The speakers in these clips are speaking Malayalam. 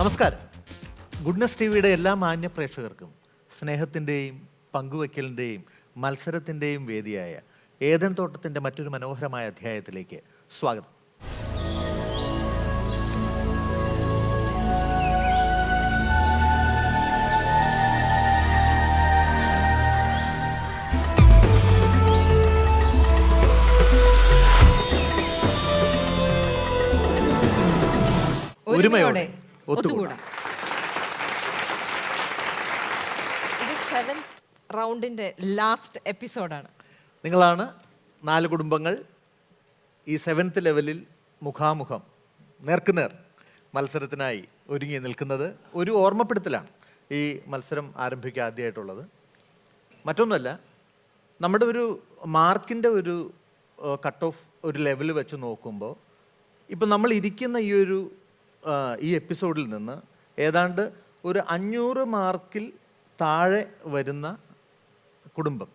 നമസ്കാരം. ഗുഡ്നസ് ടിവിയുടെ എല്ലാ മാന്യ പ്രേക്ഷകർക്കും സ്നേഹത്തിൻ്റെയും പങ്കുവയ്ക്കലിൻ്റെയും മത്സരത്തിൻ്റെയും വേദിയായ ഏദൻ തോട്ടത്തിൻ്റെ മറ്റൊരു മനോഹരമായ അധ്യായത്തിലേക്ക് സ്വാഗതം. ഒരുമയോടെ ഒത്തുകൂടാം. ഇത് 7th റൗണ്ടിന്റെ ലാസ്റ്റ് എപ്പിസോഡാണ്. നിങ്ങളാണ് 4 കുടുംബങ്ങൾ ഈ 7th ലെവലിൽ മുഖാമുഖം നേർക്കുനേർ മത്സരത്തിനായി ഒരുങ്ങി നിൽക്കുന്നത്. ഒരു ഓർമ്മപ്പെടുത്തലാണ് ഈ മത്സരം ആരംഭിക്കുക ആദ്യമായിട്ടുള്ളത്. മറ്റൊന്നുമല്ല, നമ്മുടെ ഒരു മാർക്കിൻ്റെ ഒരു കട്ട് ഓഫ് ഒരു ലെവൽ വെച്ച് നോക്കുമ്പോൾ ഇപ്പം നമ്മൾ ഇരിക്കുന്ന ഈ എപ്പിസോഡിൽ നിന്ന് ഏതാണ്ട് ഒരു 500 മാർക്കിൽ താഴെ വരുന്ന കുടുംബം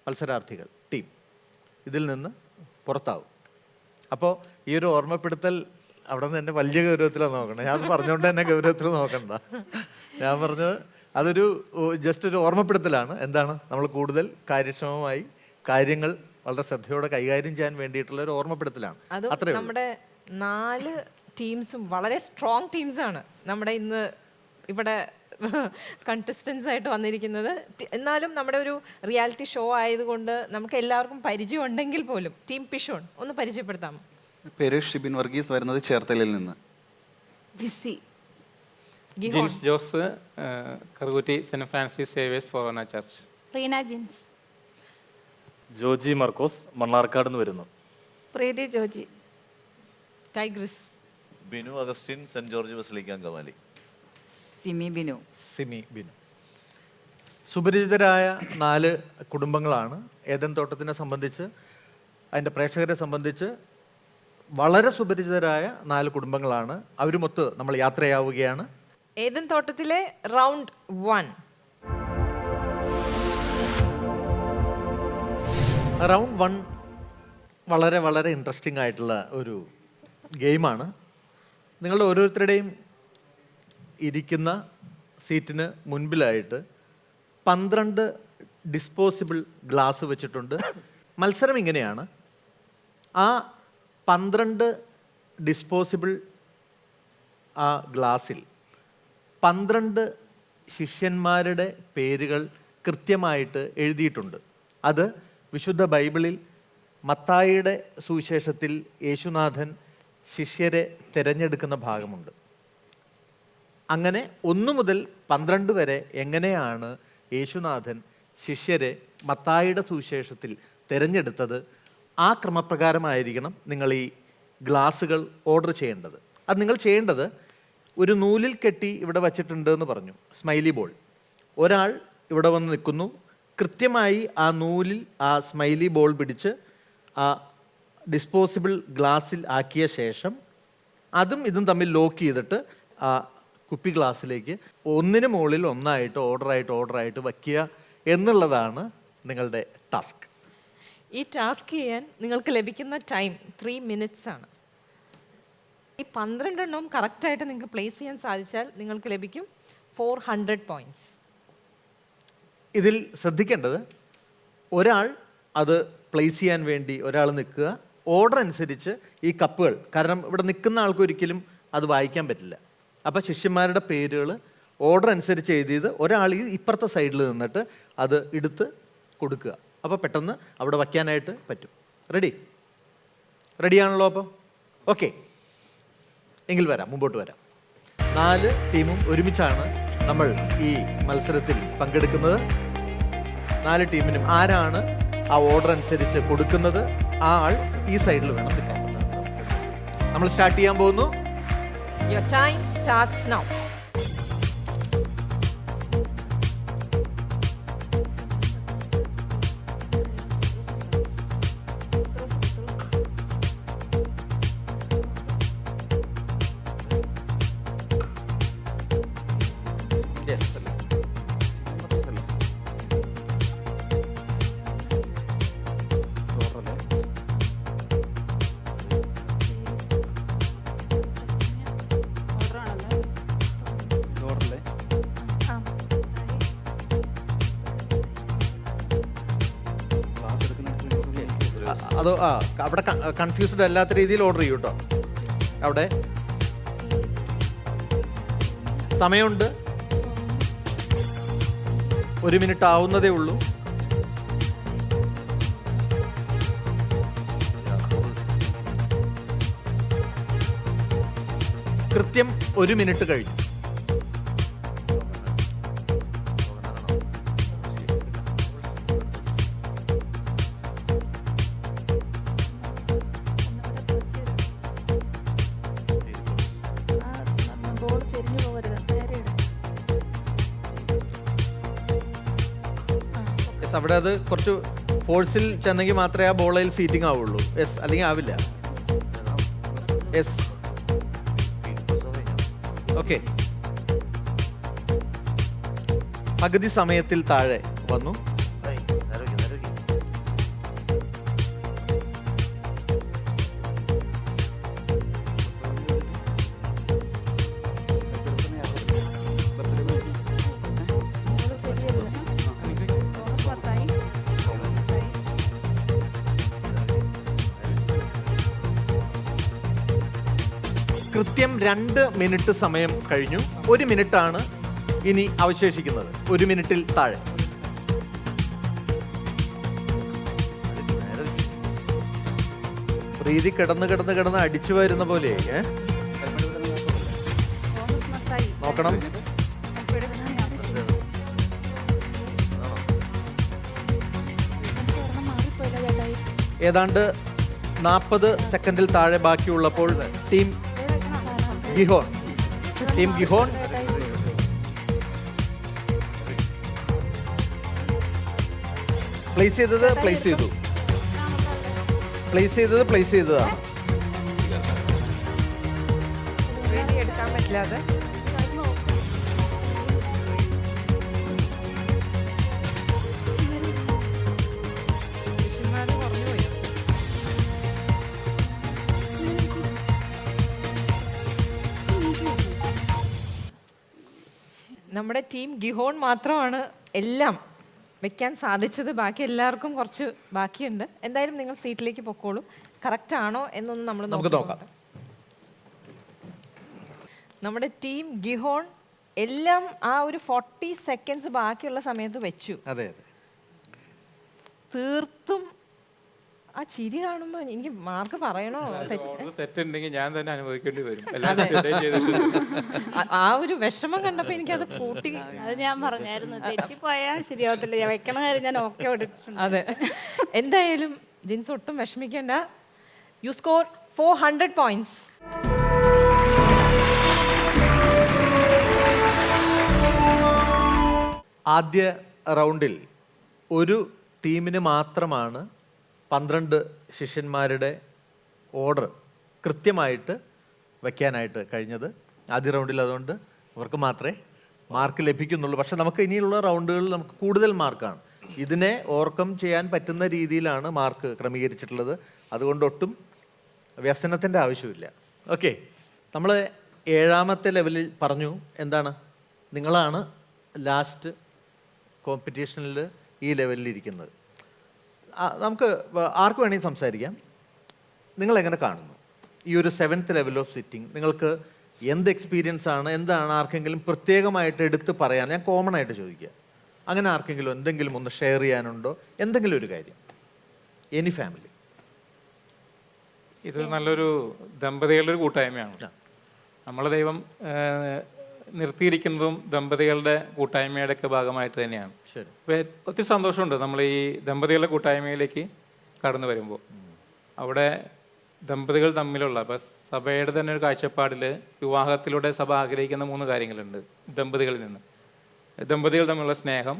മത്സരാർത്ഥികൾ ടീം ഇതിൽ നിന്ന് പുറത്താവും. അപ്പോൾ ഈ ഒരു ഓർമ്മപ്പെടുത്തൽ അവിടെ നിന്ന് എന്നെ വലിയ ഗൗരവത്തിലാണ് നോക്കണം. ഞാൻ പറഞ്ഞുകൊണ്ട് തന്നെ ഗൗരവത്തിൽ നോക്കണ്ട. ഞാൻ പറഞ്ഞത് അതൊരു ജസ്റ്റ് ഒരു ഓർമ്മപ്പെടുത്തലാണ്. എന്താണ്, നമ്മൾ കൂടുതൽ കാര്യക്ഷമമായി കാര്യങ്ങൾ വളരെ ശ്രദ്ധയോടെ കൈകാര്യം ചെയ്യാൻ വേണ്ടിയിട്ടുള്ള ഒരു ഓർമ്മപ്പെടുത്തലാണ്. അത്രയും നമ്മുടെ 4 ടീംസും വളരെ സ്ട്രോങ് ടീംസാണ് നമ്മുടെ ഇന്ന് ഇവിടെ കണ്ടസ്റ്റൻസ് ആയിട്ട് വന്നിരിക്കുന്നത്. എന്നാലും നമ്മുടെ ഒരു റിയാലിറ്റി ഷോ ആയതുകൊണ്ട് നമുക്ക് എല്ലാവർക്കും പരിചയം ഉണ്ടെങ്കിൽ പോലും ടീം പിഷോൺ ഒന്ന് പരിചയപ്പെടുത്താമോ? പേര് ഷിബിൻ വർഗീസ്, വരുന്നത് ചേർത്തലയിൽ നിന്ന്. Jisy Jins Jose, Karukutty Saint Francis Xavier's forane church. Reena Jins. Joji Markose, Mannarkkad നിന്ന് വരുന്നു. Preethi Joji. Tigris. Binu Augustine, Saint George basilica Angamaly. Simi Binu. സുപരിചിതരായ 4 കുടുംബങ്ങളാണ്. ഏദൻ തോട്ടത്തിനെ സംബന്ധിച്ച്, അതിൻ്റെ പ്രേക്ഷകരെ സംബന്ധിച്ച് വളരെ സുപരിചിതരായ 4 കുടുംബങ്ങളാണ്. അവരുമൊത്ത് നമ്മൾ യാത്രയാവുകയാണ്. ഏദൻ തോട്ടത്തിലെ റൗണ്ട് 1. റൗണ്ട് 1 വളരെ വളരെ ഇൻട്രസ്റ്റിംഗ് ആയിട്ടുള്ള ഒരു ഗെയിമാണ്. നിങ്ങളുടെ ഓരോരുത്തരുടെയും ഇരിക്കുന്ന സീറ്റിന് മുൻപിലായിട്ട് 12 ഡിസ്പോസിബിൾ ഗ്ലാസ് വെച്ചിട്ടുണ്ട്. മത്സരം ഇങ്ങനെയാണ്, ആ 12 ഡിസ്പോസിബിൾ ആ ഗ്ലാസ്സിൽ 12 ശിഷ്യന്മാരുടെ പേരുകൾ കൃത്യമായിട്ട് എഴുതിയിട്ടുണ്ട്. അത് വിശുദ്ധ ബൈബിളിൽ മത്തായിയുടെ സുവിശേഷത്തിൽ യേശുനാഥൻ ശിഷ്യരെ തിരഞ്ഞെടുക്കുന്ന ഭാഗമുണ്ട്. അങ്ങനെ 1 മുതൽ 12 വരെ എങ്ങനെയാണ് യേശുനാഥൻ ശിഷ്യരെ മത്തായിയുടെ സുവിശേഷത്തിൽ തിരഞ്ഞെടുത്തത്, ആ ക്രമപ്രകാരമായിരിക്കണം നിങ്ങൾ ഈ ഗ്ലാസുകൾ ഓർഡർ ചെയ്യേണ്ടത്. അത് നിങ്ങൾ ചെയ്യേണ്ടത് ഒരു നൂലിൽ കെട്ടി ഇവിടെ വച്ചിട്ടുണ്ട് എന്ന് പറഞ്ഞു, സ്മൈലി ബോൾ. ഒരാൾ ഇവിടെ വന്ന് നിൽക്കുന്നു, കൃത്യമായി ആ നൂലിൽ ആ സ്മൈലി ബോൾ പിടിച്ച് ആ ഡിസ്പോസിബിൾ ഗ്ലാസ്സിൽ ആക്കിയ ശേഷം അതും ഇതും തമ്മിൽ ലോക്ക് ചെയ്തിട്ട് ആ കുപ്പി ഗ്ലാസ്സിലേക്ക് ഒന്നിന് മുകളിൽ ഒന്നായിട്ട് ഓർഡറായിട്ട് വയ്ക്കുക എന്നുള്ളതാണ് നിങ്ങളുടെ ടാസ്ക്. ഈ ടാസ്ക് ചെയ്യാൻ നിങ്ങൾക്ക് ലഭിക്കുന്ന ടൈം 3 minutes ആണ്. ഈ 12 എണ്ണവും കറക്റ്റായിട്ട് നിങ്ങൾക്ക് പ്ലേസ് ചെയ്യാൻ സാധിച്ചാൽ നിങ്ങൾക്ക് ലഭിക്കും 400 പോയിന്റ്സ്. ഇതിൽ ശ്രദ്ധിക്കേണ്ടത്, ഒരാൾ അത് പ്ലേസ് ചെയ്യാൻ വേണ്ടി ഒരാൾ നിൽക്കുക, ഓർഡർ അനുസരിച്ച് ഈ കപ്പുകൾ, കാരണം ഇവിടെ നിൽക്കുന്ന ആൾക്ക് ഒരിക്കലും അത് വായിക്കാൻ പറ്റില്ല. അപ്പോൾ ശിഷ്യന്മാരുടെ പേരുകൾ ഓർഡർ അനുസരിച്ച് എഴുതിയത് ഒരാൾ ഈ ഇപ്പുറത്തെ സൈഡിൽ നിന്നിട്ട് അത് എടുത്ത് കൊടുക്കുക. അപ്പോൾ പെട്ടെന്ന് അവിടെ വയ്ക്കാനായിട്ട് പറ്റും. റെഡിയാണല്ലോ? അപ്പോൾ ഓക്കെ, എങ്കിൽ വരാം, മുമ്പോട്ട് വരാം. 4 ടീമും ഒരുമിച്ചാണ് നമ്മൾ ഈ മത്സരത്തിൽ പങ്കെടുക്കുന്നത്. 4 ടീമിനും ആരാണ് ആ ഓർഡർ അനുസരിച്ച് കൊടുക്കുന്നത് ആ ആൾ ഈ സൈഡിൽ വേണം നിൽക്കാൻ. നമ്മൾ സ്റ്റാർട്ട് ചെയ്യാൻ പോകുന്നു. Your time starts now. അതോ അവിടെ കൺഫ്യൂസ്ഡ് അല്ലാത്ത രീതിയിൽ ഓർഡർ ചെയ്യൂ കേട്ടോ. അവിടെ സമയമുണ്ട്, 1 മിനിറ്റ് ആവുന്നതേ ഉള്ളൂ. കൃത്യം 1 മിനിറ്റ് കഴിഞ്ഞു. ബോൾ ചെരിഞ്ഞു പോകരുത്, നേരെ ഇട്. യെസ്, അവിടെ അത് കുറച്ച് ഫോഴ്സിൽ ചെന്നെങ്കിൽ മാത്രമേ ആ ബോളയിൽ സീറ്റിംഗ് ആവുള്ളൂ. യെസ്, അല്ലെങ്കിൽ ആവില്ല. Yes, okay. പകുതി സമയത്തിൽ താഴെ വന്നു. ബോൾ ശരിയരുത്. ബോണസ് 10 ആയി. കൃത്യം 2 മിനിറ്റ് സമയം കഴിഞ്ഞു. 1 മിനിറ്റാണ് ഇനി അവശേഷിക്കുന്നത്. 1 മിനിറ്റിൽ താഴെ. പ്രീതി കിടന്ന് അടിച്ചു വരുന്ന പോലെ. ബോണസ് 10 ആയി. നോക്കണം. മാറിപ്പോയില്ല ചേട്ടായി. ഏതാണ്ട് 40 സെക്കൻഡിൽ താഴെ ബാക്കിയുള്ളപ്പോൾ ടീം ഗിഹോൺ പ്ലേസ് ചെയ്തതാണ്. പ്രീതി എടുക്കാൻ പറ്റില്ല അത്. ശിഷ്യന്മാര് കുറഞ്ഞുപോയി. നമ്മുടെ ടീം ഗിഹോൺ മാത്രമാണ് എല്ലാം വെക്കാൻ സാധിച്ചത്. ബാക്കി എല്ലാവർക്കും കുറച്ച് ബാക്കിയുണ്ട്. എന്തായാലും നിങ്ങൾ സീറ്റിലേക്ക് പൊക്കോളൂ. കറക്റ്റ് ആണോ എന്നൊന്ന് നമ്മൾ നമുക്ക് നോക്കാം. നമ്മുടെ ടീം ഗിഹോൺ എല്ലാം ആ ഒരു 40 സെക്കൻഡ്സ് ബാക്കിയുള്ള സമയത്ത് വെച്ചു. അതെ. തീർത്തും ആ ചിരി കാണുമ്പോൾ എനിക്ക് മാർക്ക് പറയണോ? തെറ്റുണ്ടെങ്കിൽ ഞാൻ തന്നെ അനുഭവിക്കേണ്ടി വരും. ആ ഒരു വിഷമം കണ്ടപ്പോൾ എനിക്കത് കൂട്ടി. അത് ഞാൻ പറഞ്ഞായിരുന്നു, തെറ്റിപ്പോയാൽ ശരിയാവത്തില്ല, ഞാൻ വെക്കണ കാര്യം ഞാൻ ഓക്കെ എടുത്തിട്ടുണ്ട്. അതെ, എന്തായാലും ജിൻസ് ഒട്ടും വിഷമിക്കേണ്ട. U score 400 points. ആദ്യ റൗണ്ടിൽ ഒരു ടീമിന് മാത്രമാണ് 12 ശിഷ്യന്മാരുടെ ഓർഡർ കൃത്യമായിട്ട് വയ്ക്കാനായിട്ട് കഴിഞ്ഞത് ആദ്യ റൗണ്ടിൽ. അതുകൊണ്ട് അവർക്ക് മാത്രമേ മാർക്ക് ലഭിക്കുന്നുള്ളൂ. പക്ഷെ നമുക്ക് ഇനിയുള്ള റൗണ്ടുകളിൽ നമുക്ക് കൂടുതൽ മാർക്കാണ്. ഇതിനെ ഓവർകം ചെയ്യാൻ പറ്റുന്ന രീതിയിലാണ് മാർക്ക് ക്രമീകരിച്ചിട്ടുള്ളത്. അതുകൊണ്ട് ഒട്ടും വ്യസനത്തിൻ്റെ ആവശ്യമില്ല. ഓക്കെ, നമ്മൾ 7ാമത്തെ ലെവലിൽ പറഞ്ഞു. എന്താണ്? നിങ്ങളാണ് ലാസ്റ്റ് കോമ്പറ്റീഷനിൽ ഈ ലെവലിൽ ഇരിക്കുന്നത്. നമുക്ക് ആർക്ക് വേണമെങ്കിൽ സംസാരിക്കാം. നിങ്ങളെങ്ങനെ കാണുന്നു ഈ ഒരു 7th ലെവൽ ഓഫ് സിറ്റിംഗ്? നിങ്ങൾക്ക് എന്ത് എക്സ്പീരിയൻസ് ആണ്? എന്താണ് ആർക്കെങ്കിലും പ്രത്യേകമായിട്ട് എടുത്ത് പറയാൻ? ഞാൻ കോമൺ ആയിട്ട് ചോദിക്കുക. അങ്ങനെ ആർക്കെങ്കിലും എന്തെങ്കിലും ഒന്ന് ഷെയർ ചെയ്യാനുണ്ടോ? എന്തെങ്കിലും ഒരു കാര്യം, എനി ഫാമിലി? ഇത് നല്ലൊരു ദമ്പതികളുടെ ഒരു കൂട്ടായ്മയാണ്. നമ്മളെ ദൈവം നിർത്തിയിരിക്കുന്നതും ദമ്പതികളുടെ കൂട്ടായ്മയുടെ ഒക്കെ ഭാഗമായിട്ട് തന്നെയാണ്. ശരി. അപ്പോൾ ഒത്തിരി സന്തോഷമുണ്ട് നമ്മൾ ഈ ദമ്പതികളുടെ കൂട്ടായ്മയിലേക്ക് കടന്നു വരുമ്പോൾ. അവിടെ ദമ്പതികൾ തമ്മിലുള്ള ഇപ്പം സഭയുടെ തന്നെ ഒരു കാഴ്ചപ്പാടിൽ വിവാഹത്തിലൂടെ സഭ ആഗ്രഹിക്കുന്ന 3 കാര്യങ്ങളുണ്ട് ദമ്പതികളിൽ നിന്ന്. ദമ്പതികൾ തമ്മിലുള്ള സ്നേഹം,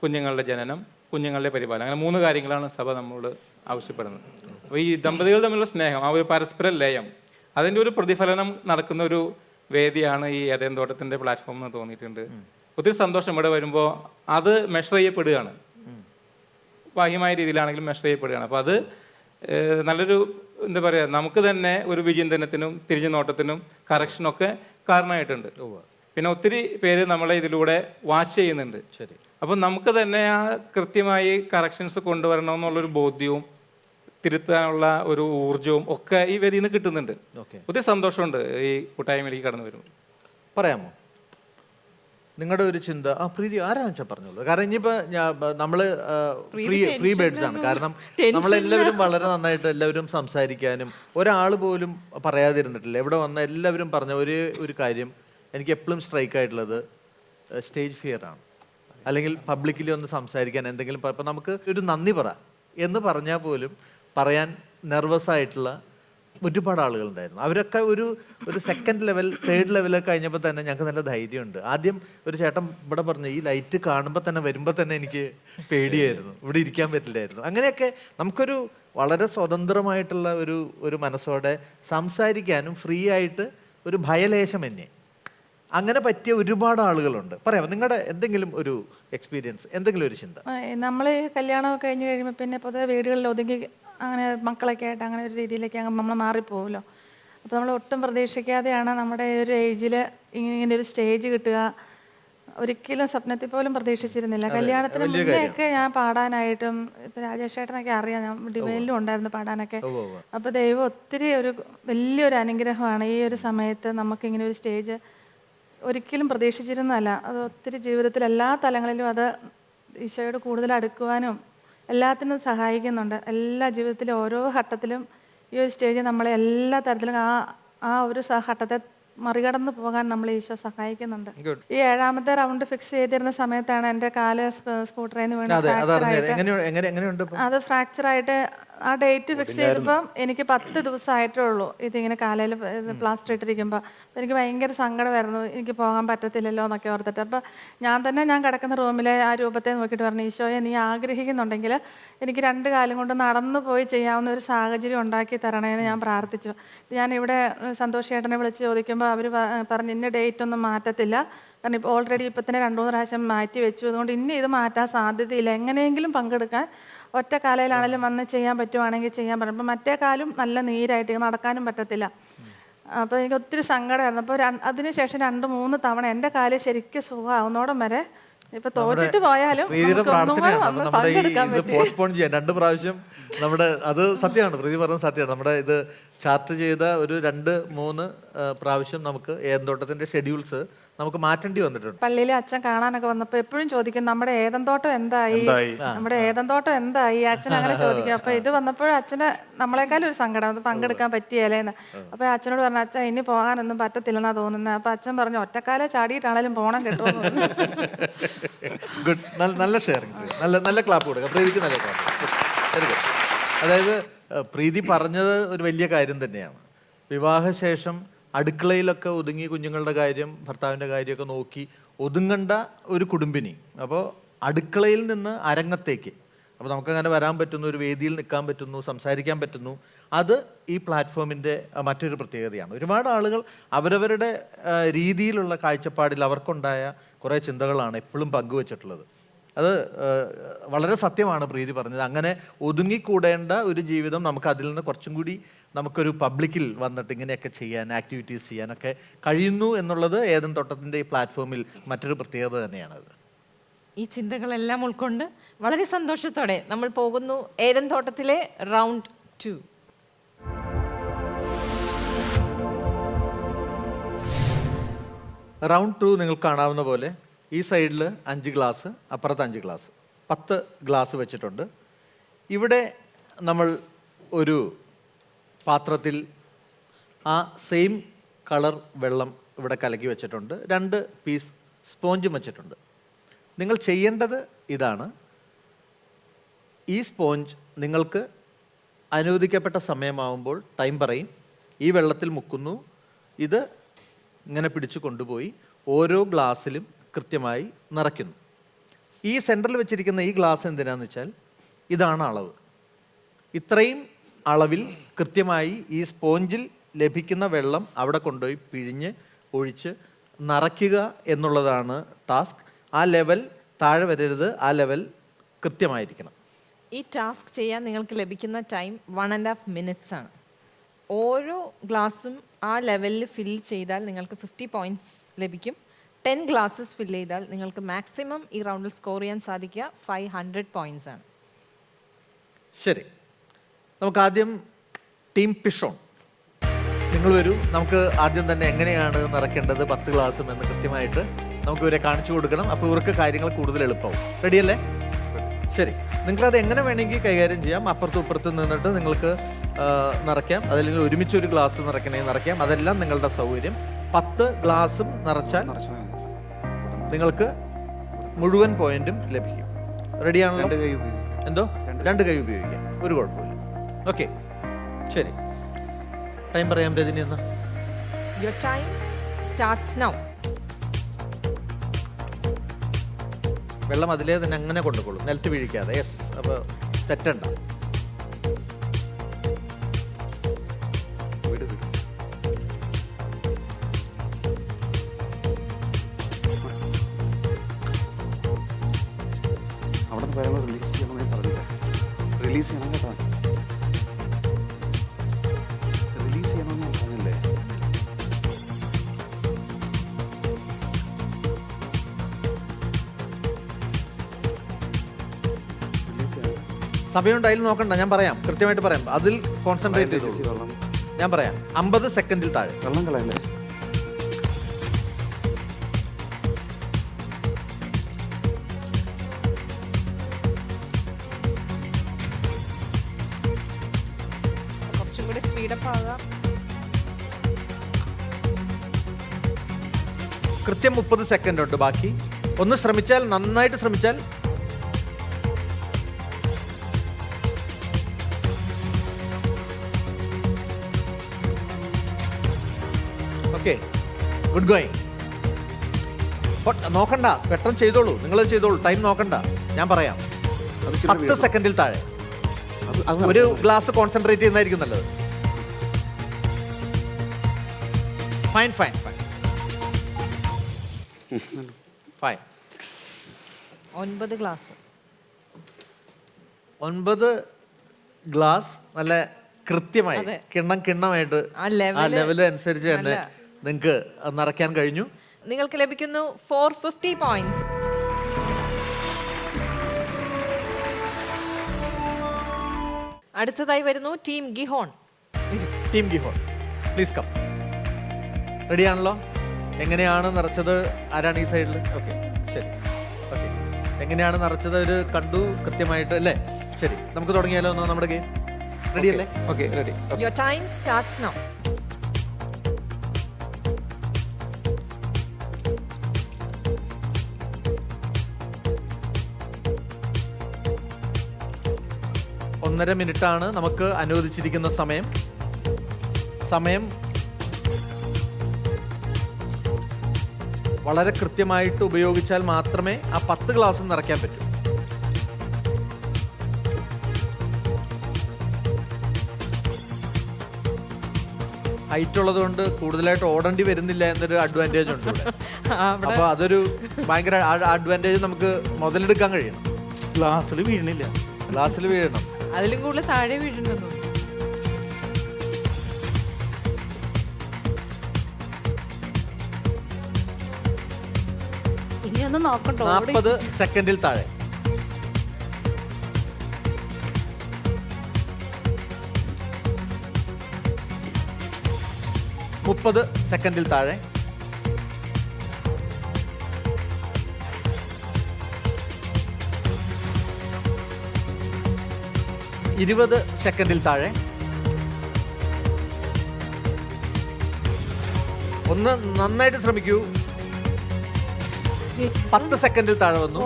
കുഞ്ഞുങ്ങളുടെ ജനനം, കുഞ്ഞുങ്ങളുടെ പരിപാലനം. അങ്ങനെ 3 കാര്യങ്ങളാണ് സഭ നമ്മളോട് ആവശ്യപ്പെടുന്നത്. അപ്പോൾ ഈ ദമ്പതികൾ തമ്മിലുള്ള സ്നേഹം, ആ ഒരു പരസ്പര ലയം, അതിൻ്റെ ഒരു പ്രതിഫലനം നടക്കുന്ന ഒരു വേദിയാണ് ഈ ഏദൻ തോട്ടത്തിൻ്റെ പ്ലാറ്റ്ഫോം എന്ന് തോന്നിയിട്ടുണ്ട്. ഒത്തിരി സന്തോഷം ഇവിടെ വരുമ്പോൾ അത് മെഷർ ചെയ്യപ്പെടുകയാണ്. ബാഹ്യമായ രീതിയിലാണെങ്കിലും മെഷർ ചെയ്യപ്പെടുകയാണ്. അപ്പോൾ അത് നല്ലൊരു എന്താ പറയുക, നമുക്ക് തന്നെ ഒരു വിചിന്തനത്തിനും തിരിഞ്ഞു നോട്ടത്തിനും കറക്ഷനൊക്കെ കാരണമായിട്ടുണ്ട്. പിന്നെ ഒത്തിരി പേര് നമ്മളെ ഇതിലൂടെ വാച്ച് ചെയ്യുന്നുണ്ട്. ശരി. അപ്പം നമുക്ക് തന്നെ ആ കൃത്യമായി കറക്ഷൻസ് കൊണ്ടുവരണം എന്നുള്ളൊരു ബോധ്യവും തിരുത്താനുള്ള ഒരു ഊർജവും ഒക്കെ ഈ വേദിയിൽ നിന്ന് കിട്ടുന്നുണ്ട്. ഓക്കെ, ഒത്തിരി സന്തോഷമുണ്ട് ഈ കൂട്ടായ്മയിലേക്ക് കടന്നു വരുമ്പോൾ. പറയാമോ നിങ്ങളുടെ ഒരു ചിന്ത? പ്രീതി ആരാന്ന് വെച്ചാൽ പറഞ്ഞോളൂ. കാരണം ഇനിയിപ്പോ നമ്മള് ഫ്രീ ബേഡ്സ് ആണ്. കാരണം നമ്മളെല്ലാവരും വളരെ നന്നായിട്ട് എല്ലാവരും സംസാരിക്കാനും ഒരാൾ പോലും പറയാതിരുന്നിട്ടില്ല. ഇവിടെ വന്ന എല്ലാവരും പറഞ്ഞ ഒരു കാര്യം എനിക്ക് എപ്പോഴും സ്ട്രൈക്ക് ആയിട്ടുള്ളത് സ്റ്റേജ് ഫിയർ ആണ്. അല്ലെങ്കിൽ പബ്ലിക്കിൽ ഒന്ന് സംസാരിക്കാൻ എന്തെങ്കിലും ഇപ്പം നമുക്ക് ഒരു നന്ദി പറ എന്ന് പറഞ്ഞാൽ പോലും പറയാൻ നെർവസ് ആയിട്ടുള്ള ഒരുപാട് ആളുകളുണ്ടായിരുന്നു. അവരൊക്കെ ഒരു സെക്കൻഡ് ലെവൽ, തേർഡ് ലെവലൊക്കെ കഴിഞ്ഞപ്പോൾ തന്നെ ഞങ്ങൾക്ക് നല്ല ധൈര്യമുണ്ട്. ആദ്യം ഒരു ചേട്ടൻ ഇവിടെ പറഞ്ഞു, ഈ ലൈറ്റ് കാണുമ്പോൾ തന്നെ വരുമ്പോൾ തന്നെ എനിക്ക് പേടിയായിരുന്നു, ഇവിടെ ഇരിക്കാൻ പറ്റില്ലായിരുന്നു. അങ്ങനെയൊക്കെ നമുക്കൊരു വളരെ സ്വതന്ത്രമായിട്ടുള്ള ഒരു മനസ്സോടെ സംസാരിക്കാനും ഫ്രീ ആയിട്ട് ഒരു ഭയലേശമന്യേ അങ്ങനെ പറ്റിയ ഒരുപാട് ആളുകളുണ്ട്. പറയാമോ നിങ്ങളുടെ എന്തെങ്കിലും ഒരു എക്സ്പീരിയൻസ്, എന്തെങ്കിലും ഒരു ചിന്ത? നമ്മൾ കല്യാണമൊക്കെ കഴിഞ്ഞ് കഴിയുമ്പോൾ പിന്നെ പൊതുവെ വീടുകളിൽ ഒതുങ്ങി അങ്ങനെ മക്കളൊക്കെ ആയിട്ട് അങ്ങനെ ഒരു രീതിയിലേക്ക് നമ്മൾ മാറിപ്പോകുമല്ലോ. അപ്പോൾ നമ്മൾ ഒട്ടും പ്രതീക്ഷിക്കാതെയാണ് നമ്മുടെ ഒരു ഏജിൽ ഇങ്ങനെ ഒരു സ്റ്റേജ് കിട്ടുക. ഒരിക്കലും സ്വപ്നത്തിൽ പോലും പ്രതീക്ഷിച്ചിരുന്നില്ല. കല്യാണത്തിന് മുന്നേയൊക്കെ ഞാൻ പാടാനായിട്ടും ഇപ്പം രാജേഷ് ചേട്ടനൊക്കെ അറിയാം, ഞാൻ ഡിവൈനിലും ഉണ്ടായിരുന്നു പാടാനൊക്കെ. അപ്പോൾ ദൈവം ഒത്തിരി വലിയൊരു അനുഗ്രഹമാണ് ഈ ഒരു സമയത്ത് നമുക്കിങ്ങനെ ഒരു സ്റ്റേജ് ഒരിക്കലും പ്രതീക്ഷിച്ചിരുന്നതല്ല. അത് ഒത്തിരി ജീവിതത്തിൽ എല്ലാ തലങ്ങളിലും അത് ഈശോയോട് കൂടുതൽ അടുക്കുവാനും എല്ലാത്തിനും സഹായിക്കുന്നുണ്ട്. എല്ലാ ജീവിതത്തിലും ഓരോ ഘട്ടത്തിലും ഈ ഒരു സ്റ്റേജ് നമ്മളെ എല്ലാ തരത്തിലും ആ ഒരു ഘട്ടത്തെ മറികടന്ന് പോകാൻ നമ്മൾ ഈശോ സഹായിക്കുന്നുണ്ട്. ഈ 7ാമത്തെ റൗണ്ട് ഫിക്സ് ചെയ്തിരുന്ന സമയത്താണ് എൻ്റെ കാല് സ്കൂട്ടറിൽ നിന്ന് വീണ് അത് ഫ്രാക്ചറായിട്ട് ആ ഡേറ്റ് ഫിക്സ് ചെയ്തപ്പം എനിക്ക് 10 ദിവസമായിട്ടേ ഉള്ളൂ ഇതിങ്ങനെ കാലയിൽ പ്ലാസ്റ്റർ ഇട്ടിരിക്കുമ്പോൾ. എനിക്ക് ഭയങ്കര സങ്കടമായിരുന്നു, എനിക്ക് പോകാൻ പറ്റത്തില്ലല്ലോ എന്നൊക്കെ ഓർത്തിട്ട്. അപ്പോൾ ഞാൻ കിടക്കുന്ന റൂമിലെ ആ രൂപത്തെ നോക്കിയിട്ട് പറഞ്ഞു, ഈശോയെ നീ ആഗ്രഹിക്കുന്നുണ്ടെങ്കിൽ എനിക്ക് 2 കാലും കൊണ്ട് നടന്നു പോയി ചെയ്യാവുന്ന ഒരു സാഹചര്യം ഉണ്ടാക്കി തരണേന്ന് ഞാൻ പ്രാർത്ഥിച്ചു. ഞാനിവിടെ സന്തോഷ് ചേട്ടനെ വിളിച്ച് ചോദിക്കുമ്പോൾ അവർ പറഞ്ഞു ഇന്ന ഡേറ്റ് ഒന്നും മാറ്റത്തില്ല, കാരണം ഇപ്പോൾ ഓൾറെഡി ഇപ്പം തന്നെ 2-3 പ്രാവശ്യം മാറ്റി വെച്ചു, അതുകൊണ്ട് ഇനി ഇത് മാറ്റാൻ സാധ്യതയില്ല, എങ്ങനെയെങ്കിലും പങ്കെടുക്കാൻ ഒറ്റ കാലയിലാണെങ്കിലും വന്ന് ചെയ്യാൻ പറ്റുവാണെങ്കിൽ ചെയ്യാൻ പറഞ്ഞു. അപ്പം മറ്റേ കാലും നല്ല നീരായിട്ട് നടക്കാനും പറ്റത്തില്ല. അപ്പോൾ എനിക്ക് ഒത്തിരി സങ്കടമായിരുന്നു. അപ്പോൾ അതിനുശേഷം 2-3 തവണ എൻ്റെ കാല് ശരിക്കും സുഖമാവുന്നോടം വരെ ഇപ്പൊ തോറ്റിട്ട് പോയാലും പോസ്റ്റ്പോൺ ചെയ്യാൻ 2 പ്രാവശ്യം നമ്മുടെ അത് സത്യമാണ്, പ്രീതി പറഞ്ഞത് സത്യമാണ്. നമ്മുടെ ഇത് ചാർട്ട് ചെയ്ത ഒരു 2-3 പ്രാവശ്യം നമുക്ക് ഏദൻതോട്ടത്തിന്റെ ഷെഡ്യൂൾസ് നമുക്ക് മാറ്റേണ്ടി വന്നിട്ടുണ്ട്. പള്ളിയിലെ അച്ഛൻ കാണാനൊക്കെ വന്നപ്പോൾ എപ്പോഴും ചോദിക്കും നമ്മുടെ ഏദൻതോട്ടം എന്തായി, നമ്മുടെ ഏദൻതോട്ടം എന്തായി, അച്ഛൻ അങ്ങനെ ചോദിക്കും. അപ്പൊ ഇത് വന്നപ്പോഴും അച്ഛന് നമ്മളെക്കാളും ഒരു സങ്കടം, അത് പങ്കെടുക്കാൻ പറ്റിയല്ലേന്ന്. അപ്പൊ അച്ഛനോട് പറഞ്ഞു, അച്ഛൻ ഇനി പോകാനൊന്നും പറ്റത്തില്ലെന്നാ തോന്നുന്നത്. അപ്പൊ അച്ഛൻ പറഞ്ഞു ഒറ്റക്കാലെ ചാടിയിട്ടാണേലും പോണം കേട്ടോ. ഗുഡ്, നല്ല ഷെയറിങ്, നല്ല ക്ലാപ്പ് കൊടുക്കാം പ്രീതിക്ക്, നല്ല ക്ലാപ്പ്. അതായത് പ്രീതി പറഞ്ഞത് ഒരു വലിയ കാര്യം തന്നെയാണ്. വിവാഹശേഷം അടുക്കളയിലൊക്കെ ഒതുങ്ങി കുഞ്ഞുങ്ങളുടെ കാര്യം ഭർത്താവിൻ്റെ കാര്യമൊക്കെ നോക്കി ഒതുങ്ങേണ്ട ഒരു കുടുംബിനി, അപ്പോൾ അടുക്കളയിൽ നിന്ന് അരങ്ങത്തേക്ക്, അപ്പോൾ നമുക്കങ്ങനെ വരാൻ പറ്റുന്നു, ഒരു വേദിയിൽ നിൽക്കാൻ പറ്റുന്നു, സംസാരിക്കാൻ പറ്റുന്നു. അത് ഈ പ്ലാറ്റ്ഫോമിൻ്റെ മറ്റൊരു പ്രത്യേകതയാണ്. ഒരുപാട് ആളുകൾ അവരവരുടെ രീതിയിലുള്ള കാഴ്ചപ്പാടിൽ അവർക്കുണ്ടായ കുറേ ചിന്തകളാണ് എപ്പോഴും പങ്കുവച്ചിട്ടുള്ളത്. അത് വളരെ സത്യമാണ് പ്രീതി പറഞ്ഞത്. അങ്ങനെ ഒതുങ്ങിക്കൂടേണ്ട ഒരു ജീവിതം നമുക്ക് അതിൽ നിന്ന് കുറച്ചും കൂടി നമുക്കൊരു പബ്ലിക്കിൽ വന്നിട്ട് ഇങ്ങനെയൊക്കെ ചെയ്യാൻ, ആക്ടിവിറ്റീസ് ചെയ്യാനൊക്കെ കഴിയുന്നു എന്നുള്ളത് ഏദൻതോട്ടത്തിൻ്റെ ഈ പ്ലാറ്റ്ഫോമിൽ മറ്റൊരു പ്രത്യേകത തന്നെയാണത്. ഈ ചിന്തകളെല്ലാം ഉൾക്കൊണ്ട് വളരെ സന്തോഷത്തോടെ നമ്മൾ പോകുന്നു ഏദൻതോട്ടത്തിലെ റൗണ്ട് 2. റൗണ്ട് 2 നിങ്ങൾക്ക് കാണാവുന്ന പോലെ ഈ സൈഡിൽ 5 ഗ്ലാസ്, അപ്പുറത്ത് 5 ഗ്ലാസ്, 10 ഗ്ലാസ് വെച്ചിട്ടുണ്ട്. ഇവിടെ നമ്മൾ ഒരു പാത്രത്തിൽ ആ സെയിം കളർ വെള്ളം ഇവിടെ കലക്കി വെച്ചിട്ടുണ്ട്. 2 പീസ് സ്പോഞ്ചും വെച്ചിട്ടുണ്ട്. നിങ്ങൾ ചെയ്യേണ്ടത് ഇതാണ്. ഈ സ്പോഞ്ച് നിങ്ങൾക്ക് അനുവദിക്കപ്പെട്ട സമയമാവുമ്പോൾ ടൈം പറയും, ഈ വെള്ളത്തിൽ മുക്കുന്നു, ഇത് ഇങ്ങനെ പിടിച്ചു കൊണ്ടുപോയി ഓരോ ഗ്ലാസ്സിലും കൃത്യമായി നിറയ്ക്കുന്നു. ഈ സെൻറ്ററിൽ വെച്ചിരിക്കുന്ന ഈ ഗ്ലാസ് എന്തിനാന്ന് വെച്ചാൽ ഇതാണ് അളവ്. ഇത്രയും അളവിൽ കൃത്യമായി ഈ സ്പോഞ്ചിൽ ലഭിക്കുന്ന വെള്ളം അവിടെ കൊണ്ടുപോയി പിഴിഞ്ഞ് ഒഴിച്ച് നിറയ്ക്കുക എന്നുള്ളതാണ് ടാസ്ക്. ആ ലെവൽ താഴെ വരരുത്, ആ ലെവൽ കൃത്യമായിരിക്കണം. ഈ ടാസ്ക് ചെയ്യാൻ നിങ്ങൾക്ക് ലഭിക്കുന്ന ടൈം 1.5 മിനിറ്റ്സ് ആണ്. ഓരോ ഗ്ലാസും ആ ലെവലിൽ ഫിൽ ചെയ്താൽ നിങ്ങൾക്ക് 50 പോയിൻറ്റ്സ് ലഭിക്കും. 10 ഗ്ലാസ്സസ് ഫിൽ ചെയ്താൽ നിങ്ങൾക്ക് മാക്സിമം ഈ റൗണ്ടിൽ സ്കോർ ചെയ്യാൻ സാധിക്കുക 500 പോയിൻറ്റ്സ് ആണ്. ശരി, നമുക്ക് ആദ്യം ടീം പിഷോൺ, നിങ്ങൾ വരൂ. നമുക്ക് ആദ്യം തന്നെ എങ്ങനെയാണ് നിറയ്ക്കേണ്ടത് 10 ഗ്ലാസും എന്ന് കൃത്യമായിട്ട് നമുക്ക് ഇവരെ കാണിച്ചു കൊടുക്കണം. അപ്പോൾ ഇവർക്ക് കാര്യങ്ങൾ കൂടുതൽ എളുപ്പമാവും. റെഡിയല്ലേ? ശരി, നിങ്ങൾക്കത് എങ്ങനെ വേണമെങ്കിൽ കൈകാര്യം ചെയ്യാം. അപ്പുറത്തും ഇപ്പുറത്തും നിന്നിട്ട് നിങ്ങൾക്ക് നിറയ്ക്കാം, അതല്ലെങ്കിൽ ഒരുമിച്ച് ഒരു ഗ്ലാസ് നിറയ്ക്കണമെങ്കിൽ നിറയ്ക്കാം. അതെല്ലാം നിങ്ങളുടെ സൗകര്യം. 10 ഗ്ലാസും നിറച്ചാൽ നിങ്ങൾക്ക് മുഴുവൻ പോയിന്റും ലഭിക്കും. റെഡിയാണല്ലോ? 2 കൈ ഉപയോഗിക്കാം. എന്തോ 2 കൈ ഉപയോഗിക്കാം, ഒരു കുഴപ്പമില്ല. ഓക്കെ, ശരി. ടൈം പറയാം രജനി എന്നാ. Your time starts now. വെള്ളം അതിലേ തന്നെ അങ്ങനെ കൊണ്ടുകൊള്ളും, നിലത്ത് വീഴിക്കാതെ. യെസ്, അപ്പോൾ തെറ്റണ്ട. വിട് വിട്. അവിടെ നിന്ന് പറയുമ്പോൾ റിലീസ് ചെയ്യണമെന്ന് പറഞ്ഞില്ല. റിലീസ് ചെയ്യണം കേട്ടോ. റിലീസ് ചെയ്യണമെന്ന് ഞാൻ പറഞ്ഞില്ലേ? റിലീസ് ചെയ്യണം. സമയമുണ്ട്, അതിൽ നോക്കണ്ട, ഞാൻ പറയാം, കൃത്യമായിട്ട് പറയാം. അതിൽ കോൺസെൻട്രേറ്റ് ചെയ്തോളൂ. വെള്ളം ഞാൻ പറയാം, 50 സെക്കൻഡിൽ താഴെ. വെള്ളം കളയല്ലേ? കുറച്ചും കൂടി സ്പീഡപ്പ് ആകാം. കൃത്യം 30 സെക്കൻഡ് ഉണ്ട് ബാക്കി. ഒന്ന് ശ്രമിച്ചാൽ, നന്നായിട്ട് ശ്രമിച്ചാൽ ഓക്കെ, ഗുഡ് ഗോയിങ്. നോക്കണ്ട, പെട്ടെന്ന് ചെയ്തോളൂ, നിങ്ങൾ ചെയ്തോളൂ, ടൈം നോക്കണ്ട, ഞാൻ പറയാം. അത് ഇച്ചിരി 10 സെക്കൻഡിൽ താഴെ. അത് ഒരു ഗ്ലാസ് കോൺസെൻട്രേറ്റ് ചെയ്യുന്നതായിരിക്കും നല്ലത്. Fine fine fine fine. 9 glass. 9 glass നല്ല കൃത്യമായി അതെ. കിണ്ണമായിട്ട് ആ ആ level ലെവല് അനുസരിച്ച് തന്നെ നല്ല. നിങ്ങൾക്ക് നിറയ്ക്കാൻ കഴിഞ്ഞു. നിങ്ങൾക്ക് ലഭിക്കുന്നു 450 പോയിന്റ്സ്. അടുത്തതായി വരുന്നു team Gihon. Team Gihon, please come. റെഡിയാണല്ലോ? എങ്ങനെയാണ് നിറച്ചത്? ആരാണ് ഈ സൈഡിൽ? ഓക്കെ, ശരി. ഓക്കെ, എങ്ങനെയാണ് നിറച്ചത് ഒരു കണ്ടു കൃത്യമായിട്ട് അല്ലേ? ശരി, നമുക്ക് തുടങ്ങിയാലോ നമ്മുടെ ഗെയിം? റെഡി അല്ലേ? Okay, ready. Your time starts now. ഒന്നര മിനിറ്റാണ് നമുക്ക് അനുവദിച്ചിരിക്കുന്ന സമയം. സമയം വളരെ കൃത്യമായിട്ട് ഉപയോഗിച്ചാൽ മാത്രമേ ആ 10 ഗ്ലാസും നിറയ്ക്കാൻ പറ്റൂ. ഹൈറ്റ് ഉള്ളത് കൊണ്ട് കൂടുതലായിട്ട് ഓടേണ്ടി വരുന്നില്ല എന്നൊരു അഡ്വാൻറ്റേജ് ഉണ്ട് ഇവിടെ. അപ്പൊ അതൊരു ഭയങ്കര അഡ്വാൻറ്റേജ് നമുക്ക് മുതലെടുക്കാൻ കഴിയണം. ഗ്ലാസ്സിൽ വീഴണില്ല. ഗ്ലാസ്സിൽ വീഴണം. അതിലും കൂടുതൽ താഴെ വീഴുന്നു. ഇനി ഒന്ന് നോക്കട്ടോ. 40 സെക്കൻഡിൽ താഴെ. 30 സെക്കൻഡിൽ താഴെ. 20 സെക്കൻഡിൽ താഴെ. ഒന്ന് നന്നായിട്ട് ശ്രമിക്കൂ. 10 സെക്കൻഡിൽ താഴെ വന്നു.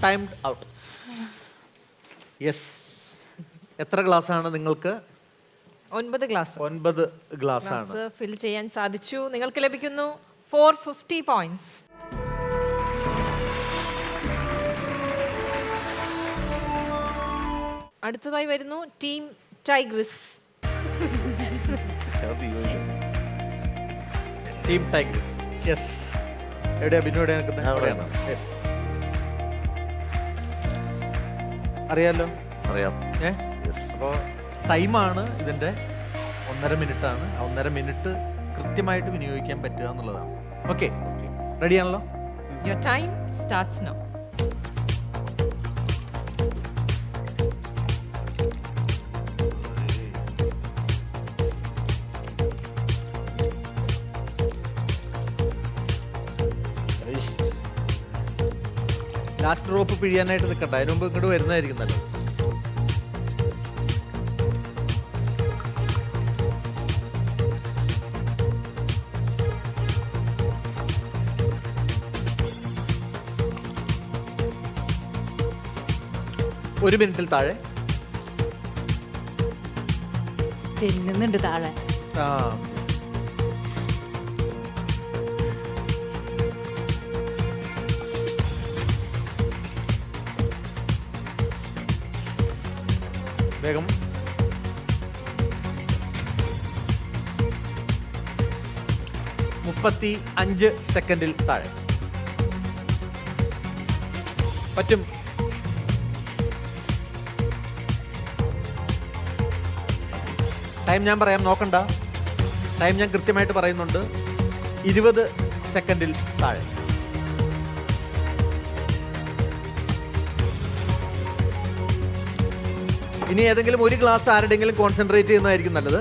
Timed out. യെസ്, എത്ര ഗ്ലാസ് ആണ് നിങ്ങൾക്ക്? 9 ഗ്ലാസ്. 9 ഗ്ലാസ് ആണ്. ഗ്ലാസ് ഫിൽ ചെയ്യാൻ സാധിച്ചു. നിങ്ങൾക്ക് ലഭിക്കുന്നു 450 പോയിന്റ്സ്. അടുത്തതായി വരുന്നു team Tigris. Team Tigris. Yes, എവിടെയാ ബിനു? എവിടെയാ നിൽക്കുന്നത്? യെസ്, അറിയാലോ? അറിയാം. അപ്പോൾ ടൈമാണ് ഇതിൻ്റെ 1.5 മിനിറ്റാണ്. ആ 1.5 മിനിറ്റ് കൃത്യമായിട്ട് വിനിയോഗിക്കാൻ പറ്റുക എന്നുള്ളതാണ്. ഓക്കെ, റെഡിയാണല്ലോ? Your time starts now. Last drop പിഴിയാനായിട്ട് നിൽക്കണ്ട, അതിന് മുമ്പ് ഇങ്ങോട്ട് വരുന്നതായിരിക്കും നല്ലത്. ഒരു മിനിറ്റിൽ താഴെ. തിന്നുന്നുണ്ട് താഴെ. ആ വേഗം. മുപ്പത്തി 5 സെക്കൻഡിൽ താഴെ. പറ്റും. ടൈം ഞാൻ പറയാം, നോക്കണ്ട. ടൈം ഞാൻ കൃത്യമായിട്ട് പറയുന്നുണ്ട്. 20 സെക്കൻഡിൽ താഴെ. ഇനി ഏതെങ്കിലും ഒരു ഗ്ലാസ് ആരുടെങ്കിലും കോൺസെൻട്രേറ്റ് ചെയ്യുന്നതായിരിക്കും നല്ലത്,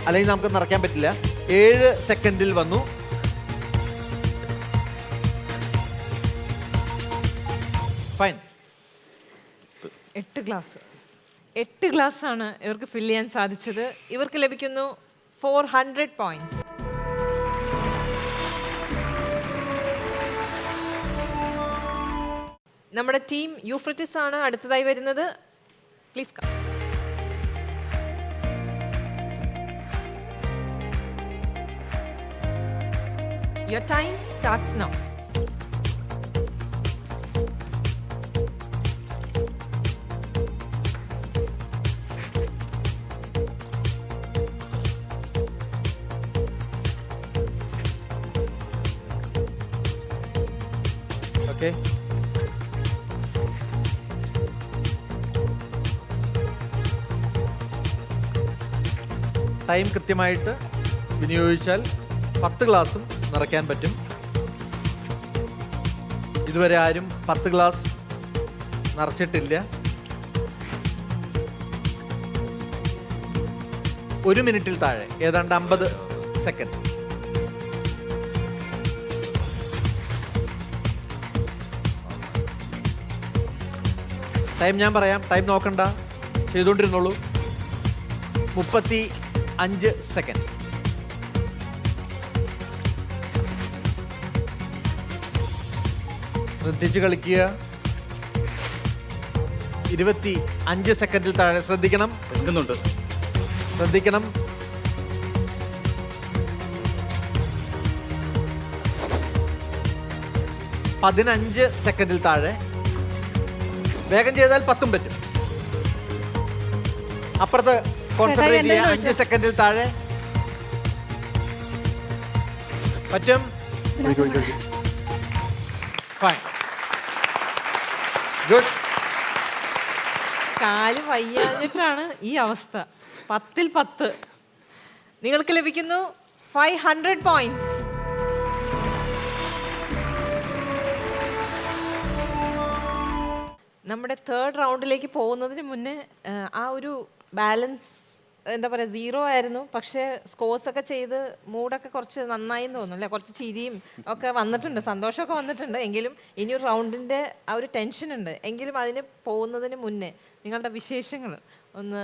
അല്ലെങ്കിൽ നമുക്ക് നിറയ്ക്കാൻ പറ്റില്ല. 7 സെക്കൻഡിൽ വന്നു. ഫൈൻ. 8 ഗ്ലാസ് ആണ് ഇവർക്ക് ഫിൽ ചെയ്യാൻ സാധിച്ചത്. ഇവർക്ക് ലഭിക്കുന്നു 400 പോയിന്റ്സ്. നമ്മുടെ ടീം യൂഫ്രട്ടിസ് ആണ് അടുത്തതായി വരുന്നത്. Please come. Your time starts now. Okay. Time കൃത്യമായിട്ട് വിനിയോഗിച്ചാൽ 10 ഗ്ലാസും നിറയ്ക്കാൻ പറ്റും. ഇതുവരെ ആരും 10 ഗ്ലാസ് നിറച്ചിട്ടില്ല. 1 മിനിറ്റിൽ താഴെ, ഏതാണ്ട് 50 സെക്കൻഡ്. ടൈം ഞാൻ പറയാം, ടൈം നോക്കണ്ട, ചെയ്തുകൊണ്ടിരുന്നുള്ളൂ. 35 സെക്കൻഡ്. ശ്രദ്ധിച്ച് കളിക്കുക. 25 സെക്കൻഡിൽ താഴെ. ശ്രദ്ധിക്കണം, വെക്കുന്നുണ്ട്. ശ്രദ്ധിക്കണം. പതിനഞ്ച് സെക്കൻഡിൽ താഴെ. വേഗം ചെയ്താൽ 10 പറ്റും. അപ്പുറത്ത് കോൺസെൻട്രേറ്റ് ചെയ്യുക. 5 സെക്കൻഡിൽ താഴെ പറ്റും. Fine, good. കാല് വയ്യാഞ്ഞിട്ടാണ് ഈ അവസ്ഥ. 10ൽ 10. നിങ്ങൾക്ക് ലഭിക്കുന്നു 500 പോയിന്റ്സ്. നമ്മുടെ തേർഡ് റൗണ്ടിലേക്ക് പോകുന്നതിന് മുന്നേ ആ ഒരു ബാലൻസ് എന്താ പറയുക 0 ആയിരുന്നു. പക്ഷേ സ്കോർസ് ഒക്കെ ചെയ്ത് മൂഡൊക്കെ കുറച്ച് നന്നായി തോന്നുന്നു അല്ലേ? കുറച്ച് ചിരിയും ഒക്കെ വന്നിട്ടുണ്ട്, സന്തോഷമൊക്കെ വന്നിട്ടുണ്ട്. എങ്കിലും ഇനിയൊരു റൗണ്ടിൻ്റെ ആ ഒരു ടെൻഷൻ ഉണ്ട്. എങ്കിലും അതിന് പോകുന്നതിന് മുന്നേ നിങ്ങളുടെ വിശേഷങ്ങൾ ഒന്ന്.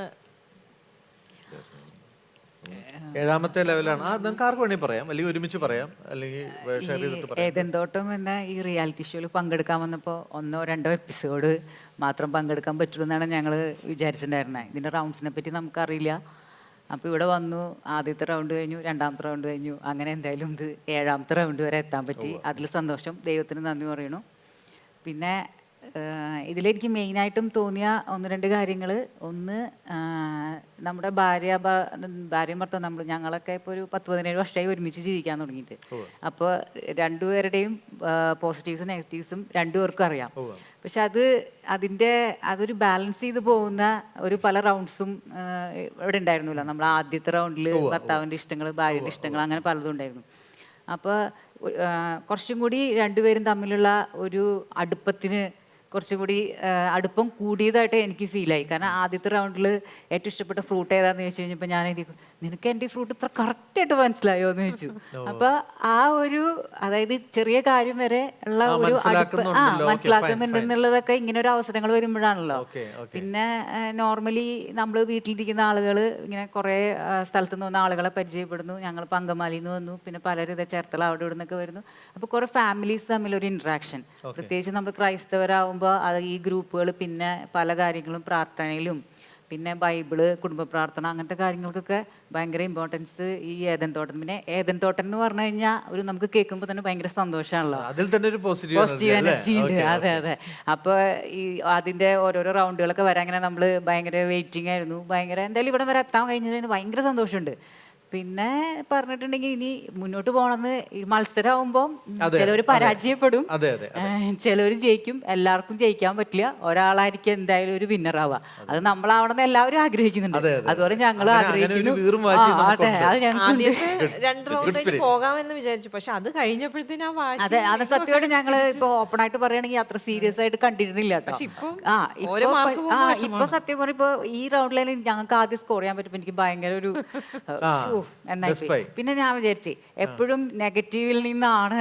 7ാമത്തെ ലെവലാണ്. നിങ്ങൾക്ക് ആർക്ക് വേണമെങ്കിൽ പറയാം, അല്ലെങ്കിൽ ഒരുമിച്ച് പറയാം, അല്ലെങ്കിൽ ഷെയർ ചെയ്തിട്ട് പറയാം. ഏതെന്തോട്ടം എന്ന ഈ റിയാലിറ്റി ഷോയിൽ പങ്കെടുക്കാൻ വന്നപ്പോൾ 1ഓ 2ഓ എപ്പിസോഡ് മാത്രം പങ്കെടുക്കാൻ പറ്റുള്ളൂ എന്നാണ് ഞങ്ങൾ വിചാരിച്ചിട്ടുണ്ടായിരുന്നത്. ഇതിൻ്റെ റൗണ്ട്സിനെ പറ്റി നമുക്കറിയില്ല. അപ്പോൾ ഇവിടെ വന്നു. ആദ്യത്തെ റൗണ്ട് കഴിഞ്ഞു, 2ാമത്തെ റൗണ്ട് കഴിഞ്ഞു. അങ്ങനെ എന്തായാലും ഇത് 7ാമത്തെ റൗണ്ട് വരെ എത്താൻ പറ്റി. അതിൽ സന്തോഷം, ദൈവത്തിന് നന്ദി പറയണു. പിന്നെ ഇതിലെനിക്ക് മെയിനായിട്ടും തോന്നിയ 1-2 കാര്യങ്ങൾ. ഒന്ന്, നമ്മുടെ ഭാര്യയും ഭർത്താവും ഞങ്ങളൊക്കെ ഇപ്പോൾ ഒരു 10-17 വർഷമായി ഒരുമിച്ച് ജീവിക്കാൻ തുടങ്ങിയിട്ട്. അപ്പോൾ രണ്ടുപേരുടെയും പോസിറ്റീവ്സും നെഗറ്റീവ്സും രണ്ടുപേർക്കും അറിയാം. പക്ഷെ അതൊരു ബാലൻസ് ചെയ്ത് പോകുന്ന ഒരു പല റൗണ്ട്സും ഇവിടെ ഉണ്ടായിരുന്നില്ല. നമ്മൾ ആദ്യത്തെ റൗണ്ടിൽ ഭർത്താവിൻ്റെ ഇഷ്ടങ്ങൾ, ഭാര്യയുടെ ഇഷ്ടങ്ങൾ, അങ്ങനെ പലതും ഉണ്ടായിരുന്നു. അപ്പോൾ കുറച്ചും കൂടി രണ്ടുപേരും തമ്മിലുള്ള ഒരു അടുപ്പത്തിന് കുറച്ചും കൂടി അടുപ്പം കൂടിയതായിട്ട് എനിക്ക് ഫീലായി. കാരണം ആദ്യത്തെ റൗണ്ടിൽ ഏറ്റവും ഇഷ്ടപ്പെട്ട ഫ്രൂട്ട് ഏതാന്ന് ചോദിച്ചു കഴിഞ്ഞപ്പോൾ ഞാൻ നിനക്ക് എൻ്റെ ഈ ഫ്രൂട്ട് ഇത്ര കറക്റ്റായിട്ട് മനസ്സിലായോ എന്ന് ചോദിച്ചു. അപ്പോൾ ആ ഒരു, അതായത് ചെറിയ കാര്യം വരെ ഉള്ള ഒരു അടുപ്പ് മനസ്സിലാക്കുന്നുണ്ടെന്നുള്ളതൊക്കെ ഇങ്ങനെ ഒരു അവസരങ്ങൾ വരുമ്പോഴാണല്ലോ. പിന്നെ നോർമലി നമ്മൾ വീട്ടിലിരിക്കുന്ന ആളുകൾ ഇങ്ങനെ കുറേ സ്ഥലത്ത് നിന്ന് വന്ന ആളുകളെ പരിചയപ്പെടുന്നു. ഞങ്ങളിപ്പോൾ അങ്കമാലിയിൽ നിന്ന് വന്നു, പിന്നെ പലരും ഇതേ ചേർത്തല അവിടെ ഇവിടെ നിന്നൊക്കെ വരുന്നു. അപ്പോൾ കുറേ ഫാമിലീസ് തമ്മിലൊരു ഇൻട്രാക്ഷൻ, പ്രത്യേകിച്ച് നമ്മൾ ക്രൈസ്തവരാകുമ്പോൾ അത് ഈ ഗ്രൂപ്പുകൾ, പിന്നെ പല കാര്യങ്ങളും പ്രാർത്ഥനയിലും, പിന്നെ ബൈബിള്, കുടുംബ പ്രാർത്ഥന, അങ്ങനത്തെ കാര്യങ്ങൾക്കൊക്കെ ഭയങ്കര ഇമ്പോർട്ടൻസ് ഈ ഏദൻ തോട്ടം. പിന്നെ ഏദൻ തോട്ടം എന്ന് പറഞ്ഞു കഴിഞ്ഞാൽ ഒരു നമുക്ക് കേൾക്കുമ്പോൾ തന്നെ ഭയങ്കര സന്തോഷമാണല്ലോ, അതിൽ തന്നെ ഒരു പോസിറ്റീവ് എനർജി ഉണ്ട്. അതെ അതെ. അപ്പോൾ ഈ അതിൻ്റെ ഓരോരോ റൗണ്ടുകളൊക്കെ വരാൻ ഇങ്ങനെ നമ്മൾ ഭയങ്കര വെയിറ്റിംഗ് ആയിരുന്നു. ഭയങ്കര എന്തായാലും ഇവിടെ വരെ എത്താൻ കഴിഞ്ഞതിന് ഭയങ്കര സന്തോഷമുണ്ട്. പിന്നെ പറഞ്ഞിട്ടുണ്ടെങ്കിൽ ഇനി മുന്നോട്ട് പോകണമെന്ന്, ഈ മത്സരമാകുമ്പോൾ ചിലവർ പരാജയപ്പെടും, ചിലവർ ജയിക്കും. എല്ലാവർക്കും ജയിക്കാൻ പറ്റില്ല, ഒരാളായിരിക്കും എന്തായാലും ഒരു വിന്നർ ആവുക. അത് നമ്മളാവണമെന്ന് എല്ലാവരും ആഗ്രഹിക്കുന്നുണ്ട്, അതുപോലെ ഞങ്ങൾ ആഗ്രഹിക്കുന്നു. അതെ, അത് ഞങ്ങൾ 2 റൗണ്ട് പോകാമെന്ന് വിചാരിച്ചു, പക്ഷെ അത് കഴിഞ്ഞപ്പോഴത്തേനും ആ വാശി. അതെ, അത് സത്യമായിട്ട് ഞങ്ങൾ ഇപ്പൊ ഓപ്പൺ ആയിട്ട് പറയുകയാണെങ്കിൽ അത്ര സീരിയസ് ആയിട്ട് കണ്ടിരുന്നില്ല കേട്ടോ. ഇപ്പൊ സത്യം പറയുമ്പോ ഈ റൗണ്ടിൽ ഞങ്ങൾക്ക് ആദ്യം സ്കോർ ചെയ്യാൻ പറ്റുമ്പോ എനിക്ക് ഭയങ്കര ഒരു എന്നായി. പിന്നെ ഞാൻ വിചാരിച്ചേ എപ്പോഴും നെഗറ്റീവിൽ നിന്നാണ്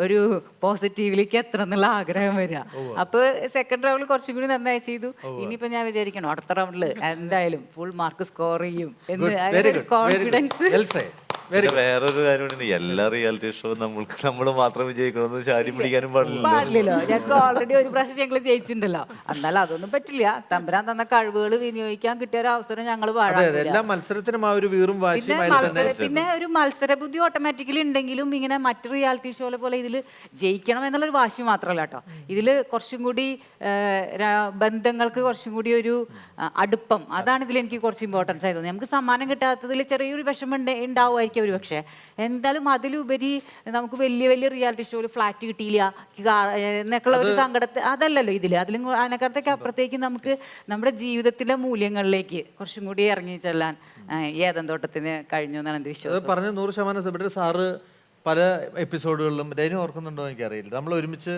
ഒരു പോസിറ്റീവിലേക്ക് എത്തണം എന്നുള്ള ആഗ്രഹം വരിക. അപ്പൊ സെക്കൻഡ് റൗണ്ടിൽ കുറച്ചും കൂടി നന്നായി ചെയ്തു. ഇനിയിപ്പോ ഞാൻ വിചാരിക്കണം അടുത്ത റൗണ്ടിൽ എന്തായാലും ഫുൾ മാർക്ക് സ്കോർ ചെയ്യും എന്ന് കോൺഫിഡൻസ്. വേറൊരു കാര്യമുണ്ട്, എല്ലാ റിയാലിറ്റി ഷോ നമ്മൾ മാത്രം വിജയിക്കണമെന്ന് ചാടി പിടിക്കാനും പാടില്ലല്ലോ. ഞങ്ങൾക്ക് ഓൾറെഡി ഒരു പ്രാവശ്യം ഞങ്ങൾ ജയിച്ചിട്ടുണ്ടല്ലോ, എന്നാലും അതൊന്നും പറ്റില്ല. തമ്പുരാൻ തന്ന കഴിവുകൾ വിനിയോഗിക്കാൻ കിട്ടിയ ഒരു അവസരം ഞങ്ങൾ പിന്നെ ഒരു മത്സര ബുദ്ധി ഓട്ടോമാറ്റിക്കലി ഉണ്ടെങ്കിലും ഇങ്ങനെ മറ്റു റിയാലിറ്റി ഷോയിലെ പോലെ ഇതിൽ ജയിക്കണം എന്നുള്ളൊരു വാശി മാത്രമല്ല കേട്ടോ. ഇതിൽ കുറച്ചും കൂടി ബന്ധങ്ങൾക്ക് കുറച്ചും കൂടി ഒരു അടുപ്പം, അതാണ് ഇതിൽ എനിക്ക് കുറച്ച് ഇമ്പോർട്ടൻസ് ആയി തോന്നി. നമുക്ക് സമ്മാനം കിട്ടാത്തതിൽ ചെറിയൊരു വിഷമം ഉണ്ടാവുമായിരിക്കും ഒരു പക്ഷേ, എന്തായാലും അതിലുപരി നമുക്ക് വലിയ വലിയ റിയാലിറ്റി ഷോയിൽ ഫ്ലാറ്റ് കിട്ടിയില്ല എന്നൊക്കെയുള്ള ഒരു സങ്കടത്തെ അതല്ലല്ലോ ഇതിൽ. അതിലും അതിനകത്തേക്ക് അപ്പുറത്തേക്ക് നമുക്ക് നമ്മുടെ ജീവിതത്തിലെ മൂല്യങ്ങളിലേക്ക് കുറച്ചും കൂടി ഇറങ്ങി ചെല്ലാൻ ഏദൻ തോട്ടത്തിന് കഴിഞ്ഞു എന്നാണ് എൻ്റെ വിശ്വാസം. പറഞ്ഞ 100% സെക്രട്ടറി സാറ് പല എപ്പിസോഡുകളിലും ഡൈനി ഓർക്കുന്നുണ്ടോ എനിക്കറിയില്ല, നമ്മൾ ഒരുമിച്ച്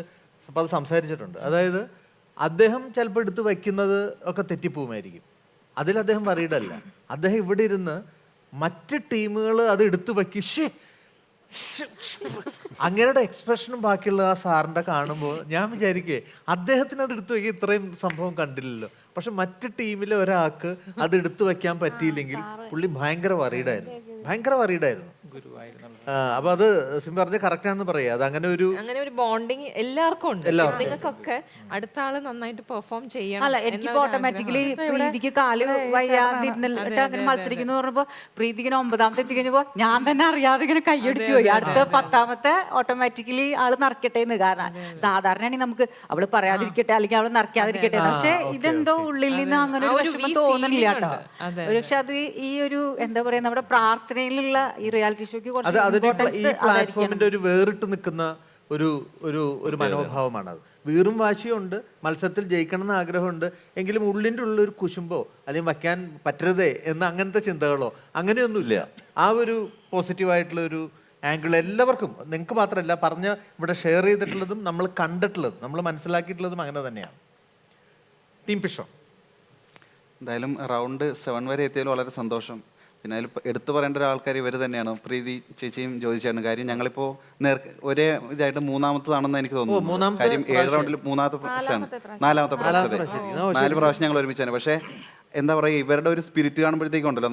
അത് സംസാരിച്ചിട്ടുണ്ട്. അതായത് അദ്ദേഹം ചിലപ്പോൾ എടുത്ത് വയ്ക്കുന്നത് ഒക്കെ തെറ്റിപ്പോകുമായിരിക്കും, അതിൽ അദ്ദേഹം വറീഡല്ല. അദ്ദേഹം ഇവിടെ ഇരുന്ന് മറ്റ് ടീമുകൾ അത് എടുത്തു വയ്ക്കി അങ്ങനെയുടെ എക്സ്പ്രഷനും ബാക്കിയുള്ള ആ സാറിൻ്റെ കാണുമ്പോൾ ഞാൻ വിചാരിക്കേ അദ്ദേഹത്തിന് അത് എടുത്തു വയ്ക്കുക ഇത്രയും സംഭവം കണ്ടില്ലല്ലോ. പക്ഷെ മറ്റ് ടീമിലെ ഒരാൾക്ക് അത് എടുത്തു വയ്ക്കാൻ പറ്റിയില്ലെങ്കിൽ പുള്ളി ഭയങ്കര വറീഡായിരുന്നു. അപ്പൊ അത് സിം പറഞ്ഞ കറക്റ്റ് ആണെന്ന് പറയാ. അത് അങ്ങനെ ഒരു ബോണ്ടിങ് എല്ലാവർക്കും ഉണ്ട്. നിങ്ങൾക്കൊക്കെ അടുത്ത ആള് നന്നായിട്ട് പെർഫോം ചെയ്യണം. അല്ല, എനിക്ക് ഓട്ടോമാറ്റിക്കലി പ്രീതിക്ക് കാല് വയ്യാതിരുന്നിട്ട് അങ്ങനെ മത്സരിക്കുന്നു പറഞ്ഞപ്പോ പ്രീതിക്ക് 9ാമത്തെ എത്തിക്കഴിഞ്ഞപ്പോ ഞാൻ തന്നെ അറിയാതെ ഇങ്ങനെ കൈയടിച്ചു പോയി. അടുത്ത 10ാമത്തെ ഓട്ടോമാറ്റിക്കലി ആള് നറക്കട്ടെ എന്ന്. കാരണം സാധാരണയാണെങ്കിൽ നമുക്ക് അവള് പറയാതിരിക്കട്ടെ അല്ലെങ്കിൽ അവള് നറക്കാതിരിക്കട്ടെ, പക്ഷെ ഇതെന്തോ ഉള്ളിൽ നിന്ന് അങ്ങനെ ഒരു വിഷമം തോന്നുന്നില്ല കേട്ടോ. പക്ഷെ അത് ഈ ഒരു എന്താ പറയാ നമ്മുടെ പ്രാർത്ഥനയിലുള്ള ഈ റിയാലിറ്റി ഷോയ്ക്ക് കുറച്ച് ഈ പ്ലാറ്റ്ഫോമിന്റെ ഒരു വേറിട്ട് നിൽക്കുന്ന ഒരു മനോഭാവമാണ് അത്. വീറും വാശിയുണ്ട്, മത്സരത്തിൽ ജയിക്കണം എന്ന് ആഗ്രഹമുണ്ട്, എങ്കിലും ഉള്ളിൻ്റെ ഉള്ളൊരു കുശുമ്പോ അല്ലെങ്കിൽ വയ്ക്കാൻ പറ്റരുതേ എന്ന അങ്ങനത്തെ ചിന്തകളോ അങ്ങനെയൊന്നുമില്ല. ആ ഒരു പോസിറ്റീവായിട്ടുള്ള ഒരു ആംഗിൾ എല്ലാവർക്കും, നിങ്ങൾക്ക് മാത്രമല്ല പറഞ്ഞ ഇവിടെ ഷെയർ ചെയ്തിട്ടുള്ളതും നമ്മൾ കണ്ടിട്ടുള്ളതും നമ്മൾ മനസ്സിലാക്കിയിട്ടുള്ളതും അങ്ങനെ തന്നെയാണ്. ടീം പിഷോ എന്തായാലും റൗണ്ട് 7 വരെ എത്തിയാലും വളരെ സന്തോഷം. പിന്നെ അതിൽ എടുത്തു പറയേണ്ട ഒരു ആൾക്കാർ ഇവർ തന്നെയാണ്, പ്രീതി ചേച്ചിയും ചോദിച്ചാണ്. കാര്യം ഞങ്ങളിപ്പോൾ ഒരേ ഇതായിട്ട് 3ാമത്തതാണെന്ന് എനിക്ക് തോന്നുന്നു. കാര്യം 7 റൗണ്ടിൽ 4ാമത്തെ പ്രാവശ്യം 4 പ്രാവശ്യം ഞങ്ങൾ ഒരുമിച്ചാണ്. പക്ഷേ എന്താ പറയുക, ഇവരുടെ ഒരു സ്പിരിറ്റ് കാണുമ്പോഴത്തേക്കുണ്ടല്ലോ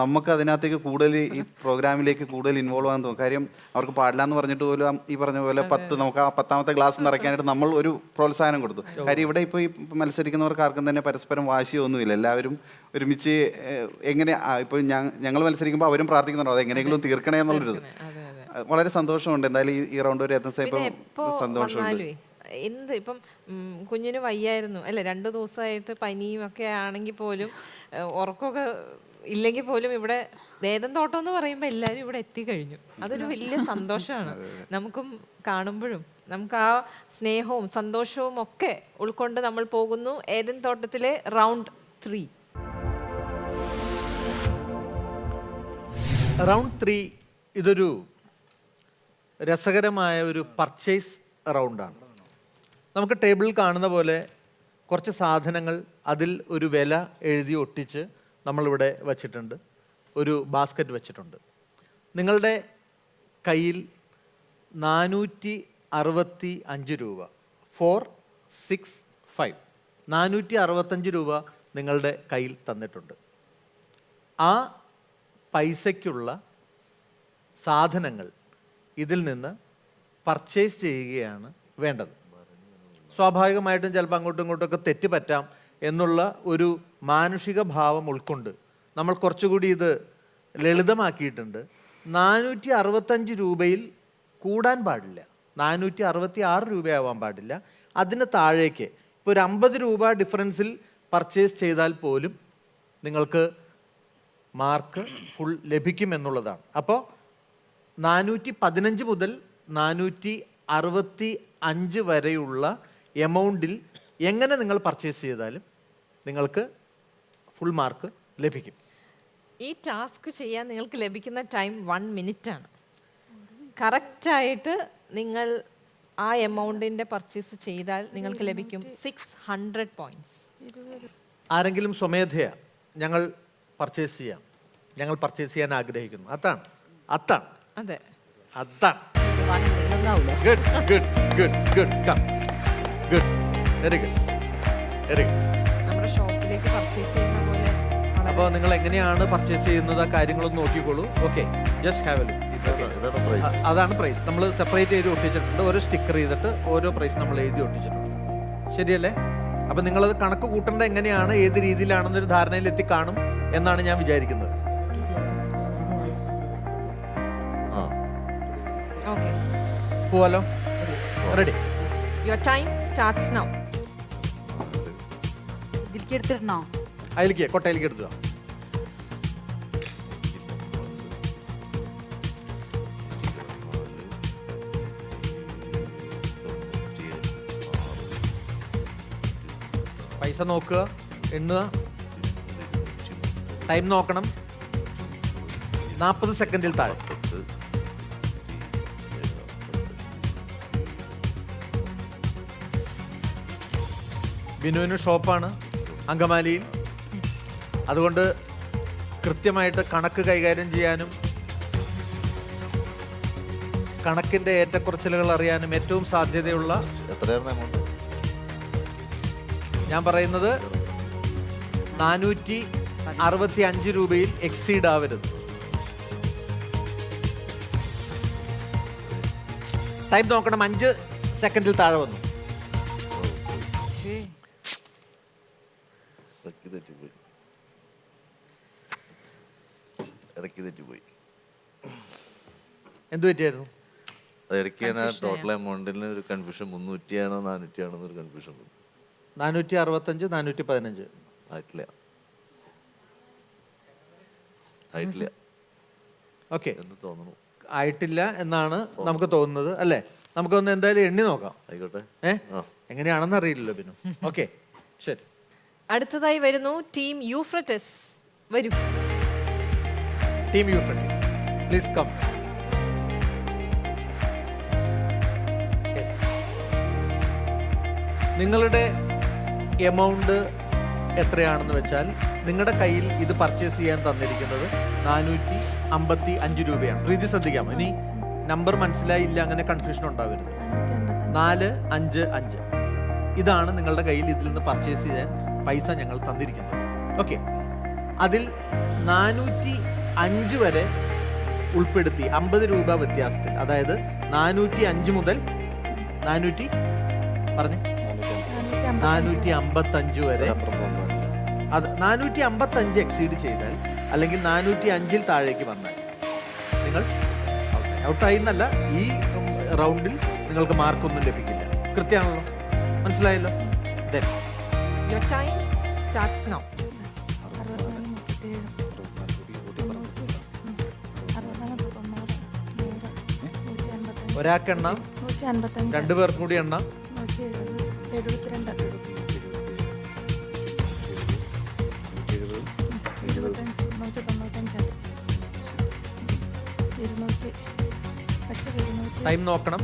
നമുക്ക് അതിനകത്തേക്ക് കൂടുതൽ ഈ പ്രോഗ്രാമിലേക്ക് കൂടുതൽ ഇൻവോൾവ് ആകാൻ തോന്നും. കാര്യം അവർക്ക് പാടില്ല എന്ന് പറഞ്ഞിട്ട് പോലും ഈ പറഞ്ഞ പോലെ നമുക്ക് ആ 10ാമത്തെ ഗ്ലാസ് നിറയ്ക്കാനായിട്ട് നമ്മൾ ഒരു പ്രോത്സാഹനം കൊടുത്തു. കാര്യം ഇവിടെ ഇപ്പോൾ ഈ മത്സരിക്കുന്നവർക്ക് ആർക്കും തന്നെ പരസ്പരം വാശിയൊന്നുമില്ല. എല്ലാവരും ഒരുമിച്ച് എങ്ങനെ ഇപ്പോൾ ഞങ്ങൾ മത്സരിക്കുമ്പോൾ അവരും പ്രാർത്ഥിക്കുന്നുണ്ടോ അതെങ്ങനെയെങ്കിലും തീർക്കണേ എന്നുള്ളൊരു വളരെ സന്തോഷമുണ്ട്. എന്തായാലും ഈ റൗണ്ട് വരെ എത്തുന്ന സന്തോഷമുണ്ട്. ഇപ്പം കുഞ്ഞിന് വയ്യായിരുന്നു അല്ലെ, 2 ദിവസമായിട്ട് പനിയും ഒക്കെ ആണെങ്കിൽ പോലും ഉറക്കമൊക്കെ ഇല്ലെങ്കിൽ പോലും ഇവിടെ ഏദൻ തോട്ടം എന്ന് പറയുമ്പോൾ എല്ലാവരും ഇവിടെ എത്തിക്കഴിഞ്ഞു. അതൊരു വലിയ സന്തോഷമാണ് നമുക്കും കാണുമ്പോഴും. നമുക്ക് ആ സ്നേഹവും സന്തോഷവും ഒക്കെ ഉൾക്കൊണ്ട് നമ്മൾ പോകുന്നു ഏദൻ തോട്ടത്തിലെ റൗണ്ട് 3. റൗണ്ട് 3 ഇതൊരു രസകരമായ ഒരു പർച്ചേസ് റൗണ്ടാണ്. നമുക്ക് ടേബിളിൽ കാണുന്ന പോലെ കുറച്ച് സാധനങ്ങൾ അതിൽ ഒരു വില എഴുതി ഒട്ടിച്ച് നമ്മളിവിടെ വച്ചിട്ടുണ്ട്. ഒരു ബാസ്ക്കറ്റ് വെച്ചിട്ടുണ്ട്. നിങ്ങളുടെ കയ്യിൽ 465 രൂപ 465 465 രൂപ നിങ്ങളുടെ കയ്യിൽ തന്നിട്ടുണ്ട്. ആ പൈസയ്ക്കുള്ള സാധനങ്ങൾ ഇതിൽ നിന്ന് പർച്ചേസ് ചെയ്യുകയാണ് വേണ്ടത്. സ്വാഭാവികമായിട്ടും ചിലപ്പോൾ അങ്ങോട്ടും ഇങ്ങോട്ടൊക്കെ തെറ്റ് പറ്റാം എന്നുള്ള ഒരു മാനുഷിക ഭാവം ഉൾക്കൊണ്ട് നമ്മൾ കുറച്ചുകൂടി ഇത് ലളിതമാക്കിയിട്ടുണ്ട്. 465 രൂപയിൽ കൂടാൻ പാടില്ല, 466 രൂപയാവാൻ പാടില്ല. അതിന് താഴേക്ക് ഇപ്പോൾ ഒരു 50 രൂപ ഡിഫറൻസിൽ പർച്ചേസ് ചെയ്താൽ പോലും നിങ്ങൾക്ക് മാർക്ക് ഫുൾ ലഭിക്കുമെന്നുള്ളതാണ്. അപ്പോൾ 415 മുതൽ 465 വരെയുള്ള എമൗണ്ടിൽ എങ്ങനെ നിങ്ങൾ പർച്ചേസ് ചെയ്താലും നിങ്ങൾക്ക് ഫുൾ മാർക്ക് ലഭിക്കും. ഈ ടാസ്ക് ചെയ്യാൻ നിങ്ങൾക്ക് ലഭിക്കുന്ന ടൈം 1 മിനിറ്റാണ്. കറക്റ്റായിട്ട് നിങ്ങൾ ആ എമൗണ്ടിൻ്റെ പർച്ചേസ് ചെയ്താൽ നിങ്ങൾക്ക് ലഭിക്കും 600 പോയിന്റ്സ്. ആരെങ്കിലും സ്വമേധയാ ഞങ്ങൾ പർച്ചേസ് ചെയ്യാം, ഞങ്ങൾ പർച്ചേസ് ചെയ്യാൻ ആഗ്രഹിക്കുന്നു, അതാണ് അതാണ് അതെ, അതാണ്. Good good good good come good very good very good. നമ്മുടെ ഷോപ്പിലേക്ക് പർച്ചേസ് ചെയ്യുന്ന പോലെ അപ്പോൾ നിങ്ങൾ എങ്ങനെയാണ് പർച്ചേസ് ചെയ്യുന്നത് ആ കാര്യങ്ങളൊന്നും നോക്കിക്കോളൂ. Okay, just have A look. ഇതാണ് പ്രൈസ്. അതാണ് പ്രൈസ്. നമ്മൾ സെപ്പറേറ്റ് ചെയ്ത് ഒട്ടിച്ചിട്ടുണ്ട്. ഓരോ സ്റ്റിക്കർ ചെയ്തിട്ട് ഓരോ പ്രൈസ് നമ്മൾ എഴുതി ഒട്ടിച്ചിട്ടുണ്ട്. ശരിയല്ലേ? അപ്പം നിങ്ങളത് കണക്ക് കൂട്ടേണ്ട എങ്ങനെയാണ്, ഏത് രീതിയിലാണെന്നൊരു ധാരണയിൽ എത്തിക്കാണും എന്നാണ് ഞാൻ വിചാരിക്കുന്നത്. ഓക്കെ, പോവാലോ? Ready? Your time starts now. ഇതിലേക്ക് എടുത്തിടണോ? അതിലേക്ക് കൊട്ടയിലേക്ക് എടുക്കുക. പൈസ നോക്കുക, എണ്ണുക, ടൈം നോക്കണം. 40 സെക്കൻഡിൽ താഴെ. ബിനുവിന് ഷോപ്പാണ് അങ്കമാലിയിൽ. അതുകൊണ്ട് കൃത്യമായിട്ട് കണക്ക് കൈകാര്യം ചെയ്യാനും കണക്കിൻ്റെ ഏറ്റക്കുറച്ചിലുകൾ അറിയാനും ഏറ്റവും സാധ്യതയുള്ള, എത്രയായിരുന്നു എമൗണ്ട്? ഞാൻ പറയുന്നത് 465 രൂപയിൽ എക്സീഡ് ആവരുത്. ടൈം നോക്കണം. 5 സെക്കൻഡിൽ താഴെ വന്നു. ഇടയ്ക്ക് തെറ്റിപ്പോയി. എന്ത് പറ്റിയായിരുന്നു? അത് ഇടയ്ക്ക് ഞാൻ ടോട്ടൽ എമൗണ്ടിന് ഒരു കൺഫ്യൂഷൻ, 300 ആണോ 400 ആണോ എന്നൊരു കൺഫ്യൂഷൻ. 465 415 ആയിട്ടില്ല ആയിട്ടില്ല ഓക്കെ, എന്ന് തോന്നുന്നു. ആയിട്ടില്ല എന്നാണ് നമുക്ക് തോന്നുന്നത് അല്ലേ? നമുക്കൊന്ന് എന്തായാലും എണ്ണി നോക്കാം. ആയിക്കോട്ടെ. എങ്ങനെയാണെന്ന് അറിയില്ലല്ലോ പിന്നെ. ഓക്കെ, ശരി. അടുത്തതായി വരുന്നു ടീം യൂഫ്രട്ടിസ്. വരൂ ടീം യൂഫ്രട്ടിസ്, പ്ലീസ് കം. നിങ്ങളുടെ എമൗണ്ട് എത്രയാണെന്ന് വെച്ചാൽ നിങ്ങളുടെ കയ്യിൽ ഇത് പർച്ചേസ് ചെയ്യാൻ തന്നിരിക്കുന്നത് 455 രൂപയാണ്. പ്രീതി ശ്രദ്ധിക്കാം, ഇനി നമ്പർ മനസ്സിലായില്ല അങ്ങനെ കൺഫ്യൂഷൻ ഉണ്ടാവരുത്. 455 ഇതാണ് നിങ്ങളുടെ കയ്യിൽ ഇതിൽ നിന്ന് പർച്ചേസ് ചെയ്യാൻ പൈസ ഞങ്ങൾ തന്നിരിക്കുന്നത്. ഓക്കെ, അതിൽ 405 വരെ ഉൾപ്പെടുത്തി 50 രൂപ വ്യത്യാസത്തിൽ, അതായത് 405 മുതൽ 455 വരെ, അത് 455 എക്സീഡ് ചെയ്താൽ അല്ലെങ്കിൽ 405 താഴേക്ക് വന്നാൽ നിങ്ങൾ ഔട്ടായി എന്നല്ല, ഈ റൗണ്ടിൽ നിങ്ങൾക്ക് മാർക്കൊന്നും ലഭിക്കില്ല. കൃത്യമാണല്ലോ? മനസ്സിലായല്ലോ? Then your time starts now. ഒരാൾക്ക് എണ്ണാം, 2 പേർക്കും കൂടി എണ്ണാം. 295 പച്ചക്ക് 200, ടൈം നോക്കണം.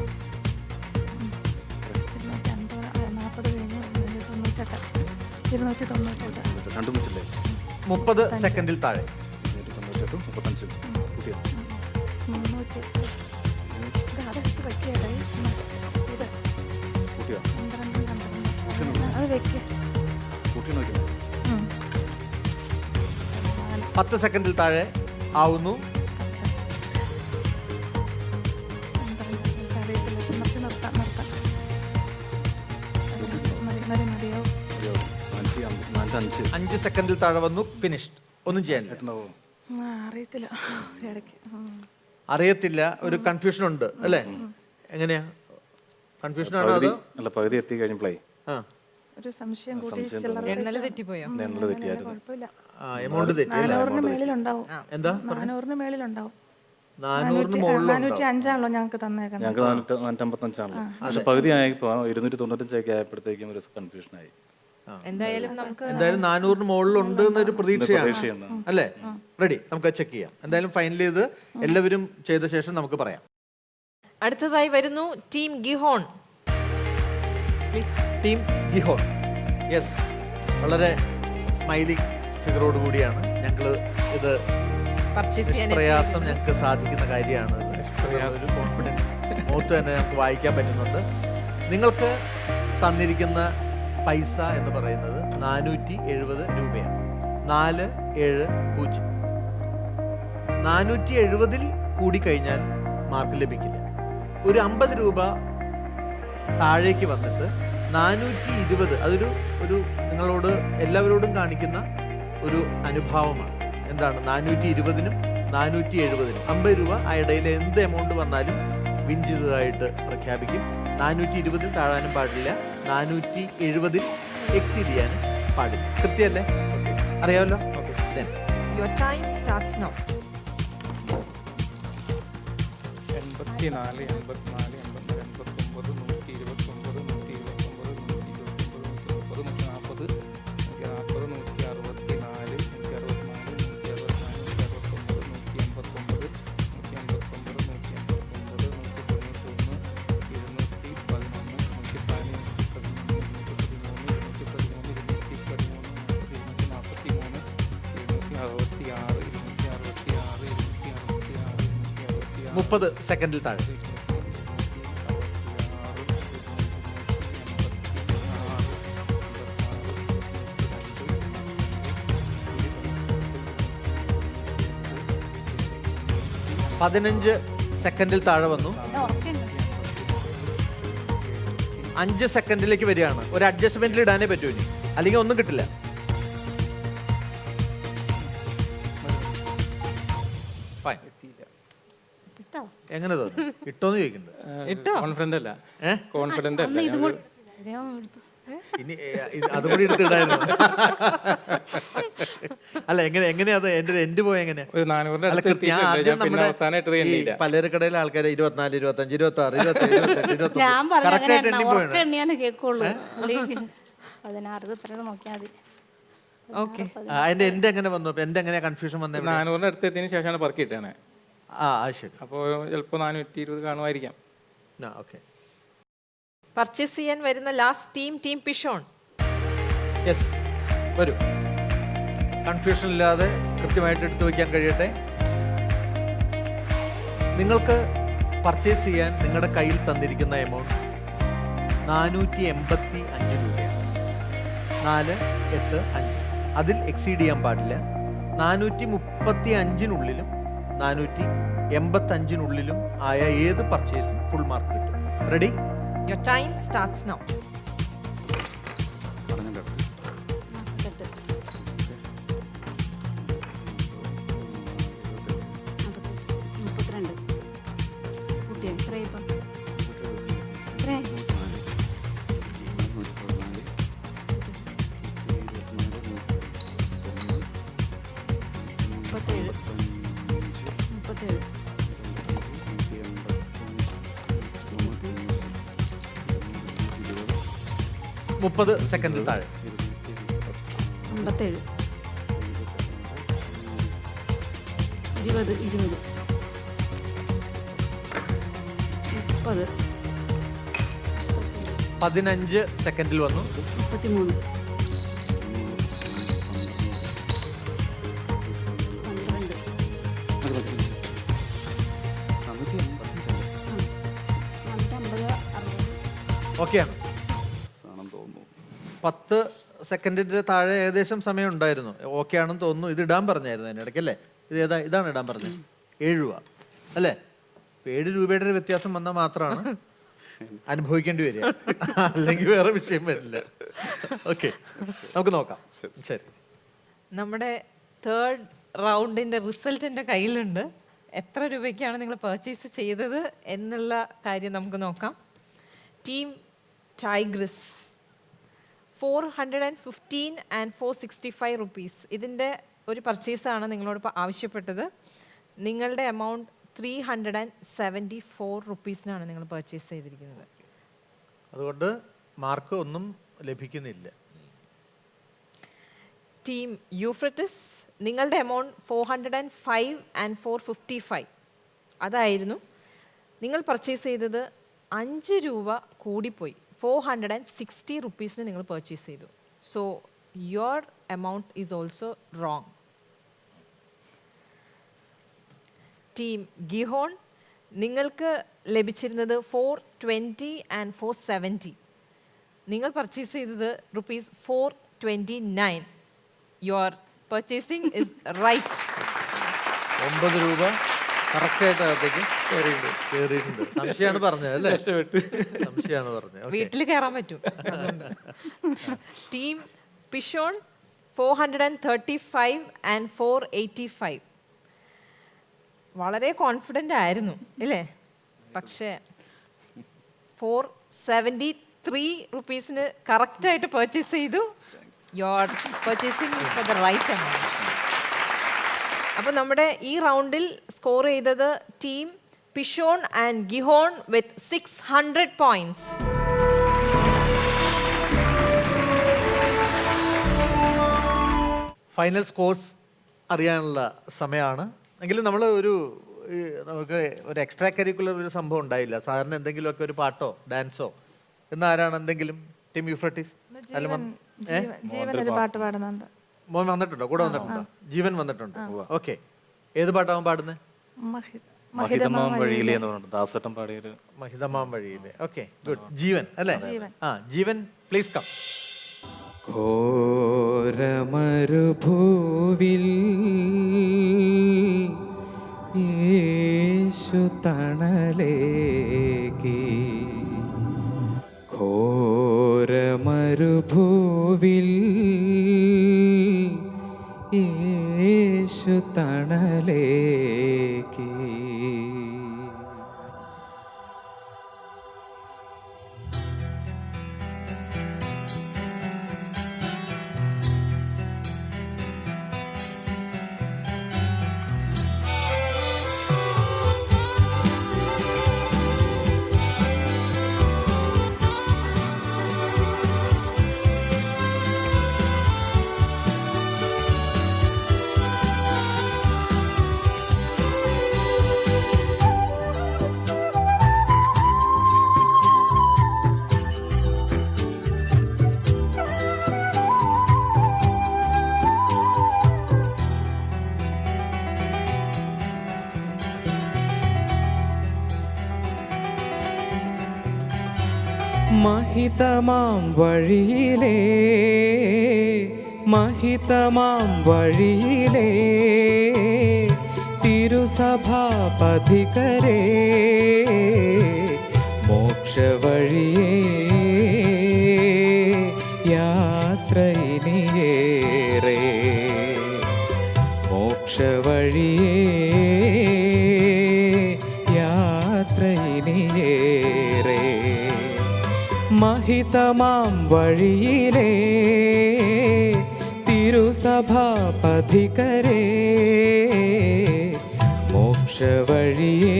250, 40 കഴിഞ്ഞ് 298. 30 സെക്കൻഡിൽ താഴെ. 300. ഇത് അതെടുത്ത് വെക്കേടേ. ഇത് 12, 12. അത് വെക്ക്. 10 സെക്കൻഡിൽ താഴെ ആവുന്നു. നിർത്താം. മതിയോ? 5 സെക്കൻഡിൽ താഴെ വന്നു. ഫിനിഷ്ഡ്. ഒന്നും ചെയ്യാനില്ല. അറിയത്തില്ല ഇടയ്ക്ക്. അറിയത്തില്ല. ഒരു കൺഫ്യൂഷൻ ഉണ്ട് അല്ലേ? എങ്ങനെയാ കൺഫ്യൂഷൻ ആണോ അതോ? അല്ല, പകുതി എത്തി കഴിഞ്ഞപ്പോഴേ ആ ഒരു സംശയം കൂടി ചില്ലറ എണ്ണല് തെറ്റിപ്പോയോ? കുഴപ്പമില്ല. എമൗണ്ട് തെറ്റി അല്ലേ? 400 മേളിലുണ്ടാവും. എന്താ 400 മേളിലുണ്ടാവും. 400 മുകളിലുണ്ടോ? 405 ഞങ്ങൾക്ക് തന്നേക്കുന്നത്. ഞങ്ങൾക്ക് 455 പക്ഷെ പകുതി ആയപ്പോൾ 295 ആയപ്പോഴത്തേക്കും ഒരു കൺഫ്യൂഷനായി. എന്തായാലും നമുക്ക് എന്തായാലും 400 മുകളിലുണ്ട് എന്നൊരു പ്രതീക്ഷയാണ് അല്ലേ? റെഡി, നമുക്ക് ചെക്ക് ചെയ്യാം. എന്തായാലും ഫൈനൽ ചെയ്ത് എല്ലാവരും ചെയ്ത ശേഷം നമുക്ക് പറയാം. അടുത്തതായി വരുന്നു team Gihon. Team Gihon. Yes, വളരെ സ്മൈലിംഗ് ഫിഗറോട് കൂടിയാണ് ഞങ്ങൾ ഇത് പർച്ചേസ് ചെയ്യാൻ പ്രയാസം ഞങ്ങൾക്ക് സാധിക്കുന്ന കാര്യമാണ്. ഒരു കോൺഫിഡൻസ് മുഖത്ത് തന്നെ നമുക്ക് വായിക്കാൻ പറ്റുന്നുണ്ട്. നിങ്ങൾക്ക് തന്നിരിക്കുന്ന പൈസ എന്ന് പറയുന്നത് 470 രൂപയാണ്. 470. 470 കൂടിക്കഴിഞ്ഞാൽ മാർക്ക് ലഭിക്കില്ല. ഒരു 50 രൂപ താഴേക്ക് വന്നിട്ട് 420, അതൊരു നിങ്ങളോട് എല്ലാവരോടും കാണിക്കുന്ന ഒരു അനുഭാവമാണ്. എന്താണ് 420-നും 470-നും 50 രൂപ ആ ഇടയിൽ എന്ത് എമൗണ്ട് വന്നാലും വിൻ ചെയ്തതായിട്ട് പ്രഖ്യാപിക്കും. 420 താഴാനും പാടില്ല, 470 എക്സീഡ് ചെയ്യാനും പാടില്ല. കൃത്യമല്ലേ? അറിയാമല്ലോ. Your time starts now. 84, 84, 89, 89, 129, 129, 129, 130, 140, 140, 164, 164, 30 സെക്കൻഡിൽ താഴെ. പതിനഞ്ച് സെക്കൻഡിൽ താഴെ വന്നു. 5 സെക്കൻഡിലേക്ക് വരികയാണ്. ഒരു അഡ്ജസ്റ്റ്മെന്റിൽ ഇടാനേ പറ്റൂ ഇനി, അല്ലെങ്കിൽ ഒന്നും കിട്ടില്ല. എങ്ങനെ തോന്നുന്നു? ഇട്ടോന്ന് ചോദിക്കുന്നുണ്ട്. കോൺഫിഡന്റ് അല്ല. കോൺഫിഡന്റ് അല്ല. ഇനി അതുകൂടി എടുത്തിടായിരുന്നു. അല്ല, എങ്ങനെയാ അത് എന്റെ പോയ എങ്ങനെയാ? ഒരു 400 അല്ല, കൃത്യം ആദ്യം നമ്മുടെ ഈ പലചരക്കടയിലെ ആൾക്കാർ 24, 25, 26, 27, 28, 29 കറക്റ്റ് ആയിട്ട് എണ്ണി പോയാണ്. എണ്ണിയാണ് കേൾക്കുള്ളൂ. 16 ഇത്ര നോക്കിയാൽ മതി. ഓക്കെ. എന്റെ എങ്ങനെ വന്നു? എന്റെ എങ്ങനെയാ കൺഫ്യൂഷൻ വന്നത്? 400 അടുത്തെത്തിയതിനു ശേഷമാണ് പറക്കി കിട്ടുകയാണ്. ശരി. അപ്പോൾ ചിലപ്പോൾ 420 കാണുമായിരിക്കാം. ഓക്കെ. പർച്ചേസ് ചെയ്യാൻ വരുന്ന ലാസ്റ്റ് ടീം പിഷോൺ. യെസ്, വരൂ. കൺഫ്യൂഷൻ ഇല്ലാതെ കൃത്യമായിട്ട് എടുത്തു വയ്ക്കാൻ കഴിയട്ടെ. നിങ്ങൾക്ക് പർച്ചേസ് ചെയ്യാൻ നിങ്ങളുടെ കയ്യിൽ തന്നിരിക്കുന്ന എമൗണ്ട് 485 രൂപയാണ്. 485. അതിൽ എക്സീഡ് ചെയ്യാൻ പാടില്ല. 435-നുള്ളിലും 485-നുള്ളിലും ആയ ഏത് പർച്ചേസും ഫുൾ മാർക്ക് കിട്ടും. Ready? Your time starts now. മുപ്പത് സെക്കൻഡിൽ താഴെ. 57, 20, 20, 30, 15 സെക്കൻഡിൽ വന്നു. 33, 12, ഓക്കെയാണ്. ആണെന്ന് തോന്നുന്നു. 10 സെക്കൻഡിന്റെ താഴെ ഏകദേശം സമയം ഉണ്ടായിരുന്നു. ഓക്കെ ആണെന്ന് തോന്നുന്നു. ഇത് ഇടാൻ പറഞ്ഞായിരുന്നു അതിൻ്റെ ഇടയ്ക്ക് അല്ലേ? ഇതാണ് ഇടാൻ പറഞ്ഞത്. 7 രൂപ അല്ലേ? 7 രൂപയുടെ ഒരു വ്യത്യാസം വന്നാൽ മാത്രമാണ് അനുഭവിക്കേണ്ടി വരിക, അല്ലെങ്കിൽ വേറെ വിഷയം വരില്ല. ഓക്കെ, നമുക്ക് നോക്കാം. ശരി, നമ്മുടെ തേർഡ് റൗണ്ടിൻ്റെ റിസൾട്ട് എൻ്റെ കയ്യിലുണ്ട്. എത്ര രൂപയ്ക്കാണ് നിങ്ങൾ പർച്ചേസ് ചെയ്തത് എന്നുള്ള കാര്യം നമുക്ക് നോക്കാം. Team tigress 415 and 465 rupees. ഇതിൻ്റെ ഒരു പർച്ചേസാണ് നിങ്ങളോട് ഇപ്പോൾ ആവശ്യപ്പെട്ടത്. നിങ്ങളുടെ എമൗണ്ട് 374 rupees-നാണ് നിങ്ങൾ പർച്ചേസ് ചെയ്തിരിക്കുന്നത്. അതുകൊണ്ട് മാർക്ക് ഒന്നും ലഭിക്കുന്നില്ല. ടീം യൂഫ്രട്ടിസ് നിങ്ങളുടെ എമൗണ്ട് 405 and 455 അതായിരുന്നു. നിങ്ങൾ പർച്ചേസ് ചെയ്തത് 5 രൂപ കൂടിപ്പോയി. 460 rupees-ന് നിങ്ങൾ പർച്ചേസ് ചെയ്തു. So your amount is also wrong. Team Gihon നിങ്ങൾക്ക് ലഭിച്ചിരുന്നത് 420 and 470. നിങ്ങൾ പർച്ചേസ് ചെയ്തത് ₹429. Your purchasing is right. 9 രൂപ കറക്റ്റായിട്ട് അകത്തേക്ക് കയറിയിട്ടുണ്ട്. സംശയമാണ് പറഞ്ഞത് അല്ലേ? സംശയമാണ് പറഞ്ഞത്. വീട്ടിൽ കയറാൻ പറ്റും. Team Pishon 435 and 485. വളരെ കോൺഫിഡൻ്റ് ആയിരുന്നു ഇല്ലേ? പക്ഷേ 473 rupees-ന് കറക്റ്റായിട്ട് പർച്ചേസ് ചെയ്തു. Your purchasing is for the right amount. അപ്പോൾ നമ്മുടെ ഈ റൗണ്ടിൽ സ്കോർ ചെയ്തത് team Pishon and Gihon with 600 points. Final scores അറിയാനുള്ള സമയമാണ്. എങ്കിലും നമ്മൾ നമുക്ക് ഒരു എക്സ്ട്രാ കരിക്കുലർ ഒരു സംഭവം ഉണ്ടായില്ല. സാധാരണ എന്തെങ്കിലുമൊക്കെ ഒരു പാട്ടോ ഡാൻസോ എന്നാരാണ് എന്തെങ്കിലും? ടീം യൂഫ്രട്ടീസ് ജീവൻ ഒരു പാട്ട് പാടുന്നുണ്ട്. മോൻ വന്നിട്ടുണ്ടോ? കൂടെ വന്നിട്ടുണ്ടോ? ജീവൻ വന്നിട്ടുണ്ട്. ഓക്കെ, ഏത് പാട്ടാവും പാടുന്നത്? മഹിതമാം വഴിയിലെ എന്ന് പറഞ്ഞിട്ട് ദാസേട്ടൻ പാടിയൊരു മഹിതമാം വഴിയിലെ. Okay, good. ജീവൻ അല്ലേ? Jeevan please come. ഘോരമരുഭൂവിൽ യേശു തണലേകി, ഘോരമരുഭൂവിൽ യേശു തണലേകി. മഹിതമാം വഴിയിലേ, മഹിതമാം വഴിയിലേ, തിരുസഭാപഥികരേ, മോക്ഷവഴിയേ, യാത്രയിനിയേറെ, മോക്ഷവഴിയേ, യാത്രയിനിയേറെ. മഹിതമാം വഴിയിലേ, തിരുസഭാപഥികരേ, മോക്ഷവഴിയേ,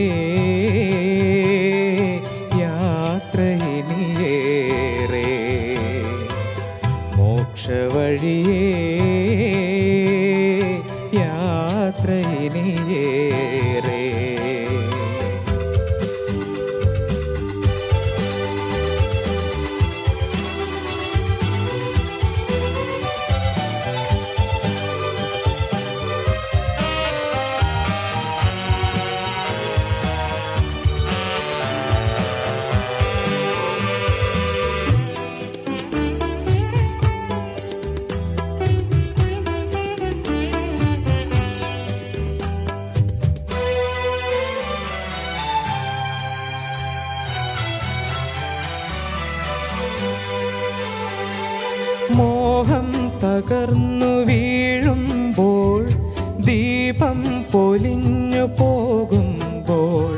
യാത്രയിനിയേറെ, മോക്ഷവഴിയേ, യാത്രയിനിയേറെ. തകർന്നു വീഴുമ്പോൾ, ദീപം പൊലിഞ്ഞു പോകുമ്പോൾ,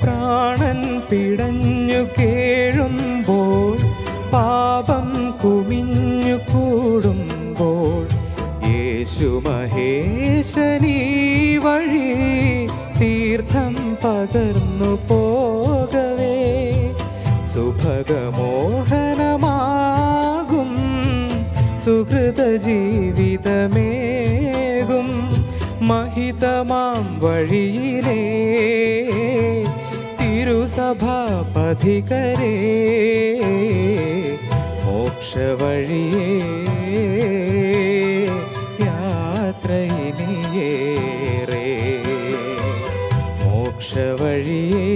പ്രാണൻ പിടഞ്ഞു കേഴുമ്പോൾ, പാപം കുമിഞ്ഞു കൂടുമ്പോൾ, യേശു മഹേശനീ വഴി തീർത്ഥം പകർന്നു പോകവേ, സുഭഗമോഹനമാകും സുഹൃത ജീവിതമേകും മഹിതമാം വഴിയിലേ തിരുസഭാപഥികരേ, മോക്ഷവഴിയേ യാത്രയിനിയേറെ, മോക്ഷവഴിയേ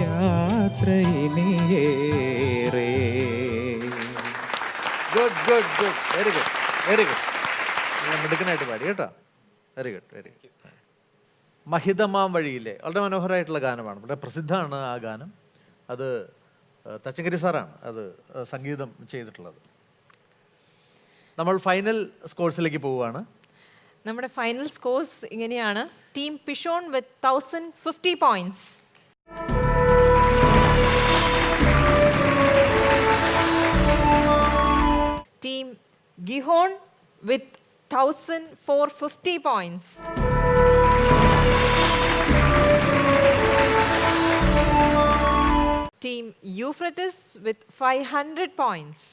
യാത്രയിനിയേറെ. Good good good, very good, very good. നല്ല മിടുക്കനായിട്ട് പാടി കേട്ടോ. Very good, very good. മഹിതമാം വഴിയിലെ വളരെ മനോഹരമായിട്ടുള്ള ഗാനമാണ്, വളരെ പ്രസിദ്ധമാണ് ആ ഗാനം. അത് തച്ചങ്കരി സാറാണ് അത് സംഗീതം ചെയ്തിട്ടുള്ളത്. നമ്മൾ ഫൈനൽ സ്കോർസിലേക്ക് പോവുകയാണ്. നമ്മുടെ ഫൈനൽ സ്കോർസ് ഇങ്ങനെയാണ്. ടീം പിഷോൺ വിത്ത് 1050 പോയിന്റ്സ്, ടീം ഗിഹോൺ വിത്ത് 1450 പോയിന്റ്സ്, ടീം യൂഫ്രട്ടിസ് വിത്ത് 500 പോയിന്റ്സ്,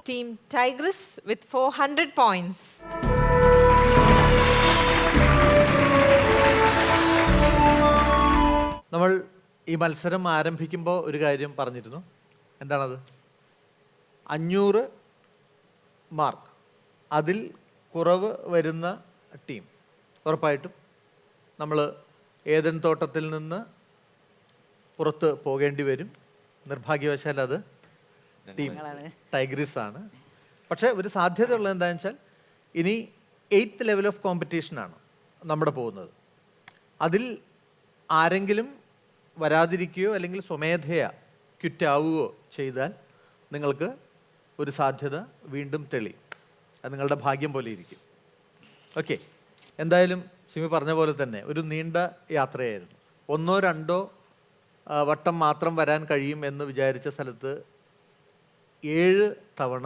ടീം ടൈഗ്രസ് വിത്ത് 400 പോയിന്റ്സ്, നമ്മൾ ഈ മത്സരം ആരംഭിക്കുമ്പോൾ ഒരു കാര്യം പറഞ്ഞിരുന്നു. എന്താണത്? 500 മാർക്ക്, അതിൽ കുറവ് വരുന്ന ടീം ഉറപ്പായിട്ടും നമ്മൾ ഏദൻ തോട്ടത്തിൽ നിന്ന് പുറത്ത് പോകേണ്ടി വരും. നിർഭാഗ്യവശാൽ അത് ടീം ടൈഗ്രിസ് ആണ്. പക്ഷേ ഒരു സാധ്യതയുള്ളത് എന്താണെന്ന് വെച്ചാൽ ഇനി 8th ലെവൽ ഓഫ് കോമ്പറ്റീഷനാണ് നമ്മുടെ പോകുന്നത്. അതിൽ ആരെങ്കിലും വരാതിരിക്കുകയോ അല്ലെങ്കിൽ സ്വമേധയാ ക്വിറ്റാവുകയോ ചെയ്താൽ നിങ്ങൾക്ക് ഒരു സാധ്യത വീണ്ടും തെളിയും. അത് നിങ്ങളുടെ ഭാഗ്യം പോലെ ഇരിക്കും. ഓക്കെ, എന്തായാലും സിമി പറഞ്ഞ പോലെ തന്നെ ഒരു നീണ്ട യാത്രയായിരുന്നു. 1 or 2 വട്ടം മാത്രം വരാൻ കഴിയും എന്ന് വിചാരിച്ച സ്ഥലത്ത് 7 തവണ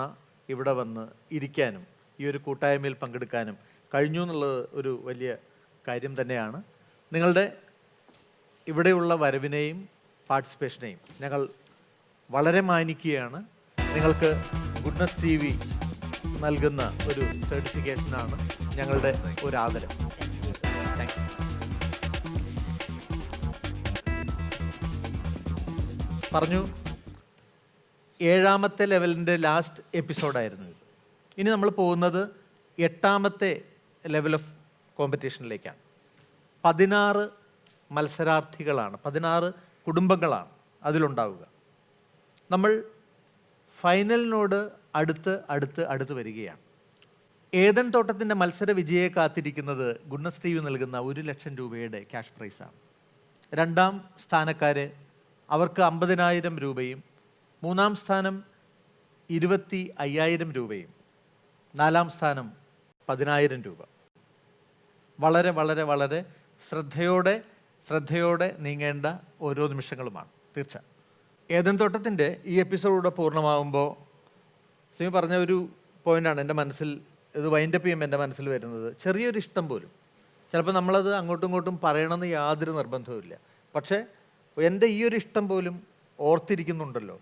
ഇവിടെ വന്ന് ഇരിക്കാനും ഈ ഒരു കൂട്ടായ്മയിൽ പങ്കെടുക്കാനും കഴിഞ്ഞു എന്നുള്ളത് ഒരു വലിയ കാര്യം തന്നെയാണ്. നിങ്ങളുടെ ഇവിടെയുള്ള വരവിനെയും പാർട്ടിസിപ്പേഷനെയും ഞങ്ങൾ വളരെ മാനിക്കുകയാണ്. നിങ്ങൾക്ക് ഗുഡ്നസ് TV നൽകുന്ന ഒരു സർട്ടിഫിക്കേഷനാണ് ഞങ്ങളുടെ ഒരു ആദരം. Thank you. പറഞ്ഞു 7ാമത്തെ ലെവലിൻ്റെ ലാസ്റ്റ് എപ്പിസോഡായിരുന്നു ഇത്. ഇനി നമ്മൾ പോകുന്നത് 8ാമത്തെ ലെവൽ ഓഫ് കോമ്പറ്റീഷനിലേക്കാണ്. 16 മത്സരാർത്ഥികളാണ്, 16 കുടുംബങ്ങളാണ് അതിലുണ്ടാവുക. നമ്മൾ ഫൈനലിനോട് അടുത്ത് വരികയാണ്. ഏദൻ തോട്ടത്തിൻ്റെ മത്സര വിജയെ കാത്തിരിക്കുന്നത് ഗുഡ്നസ് TV നൽകുന്ന 1 ലക്ഷം രൂപയുടെ ക്യാഷ് പ്രൈസാണ്. 2ാം സ്ഥാനക്കാർ അവർക്ക് 50,000 രൂപയും, 3ാം സ്ഥാനം 25,000 രൂപയും, 4ാം സ്ഥാനം 10,000 രൂപ. വളരെ വളരെ വളരെ ശ്രദ്ധയോടെ നീങ്ങേണ്ട ഓരോ നിമിഷങ്ങളുമാണ് തീർച്ച. ഏദൻ തോട്ടത്തിൻ്റെ ഈ എപ്പിസോഡൂടെ പൂർണ്ണമാകുമ്പോൾ സിമി പറഞ്ഞ ഒരു പോയിൻ്റാണ് എൻ്റെ മനസ്സിൽ, ഇത് വൈൻഡപ്പ് ചെയ്യുമ്പോൾ എൻ്റെ മനസ്സിൽ വരുന്നത്. ചെറിയൊരു ഇഷ്ടം പോലും, ചിലപ്പോൾ നമ്മളത് അങ്ങോട്ടും ഇങ്ങോട്ടും പറയണമെന്ന് യാതൊരു നിർബന്ധവുമില്ല, പക്ഷേ എൻ്റെ ഈ ഒരു ഇഷ്ടം പോലും ഓർത്തിരിക്കുന്നുണ്ടല്ലോ,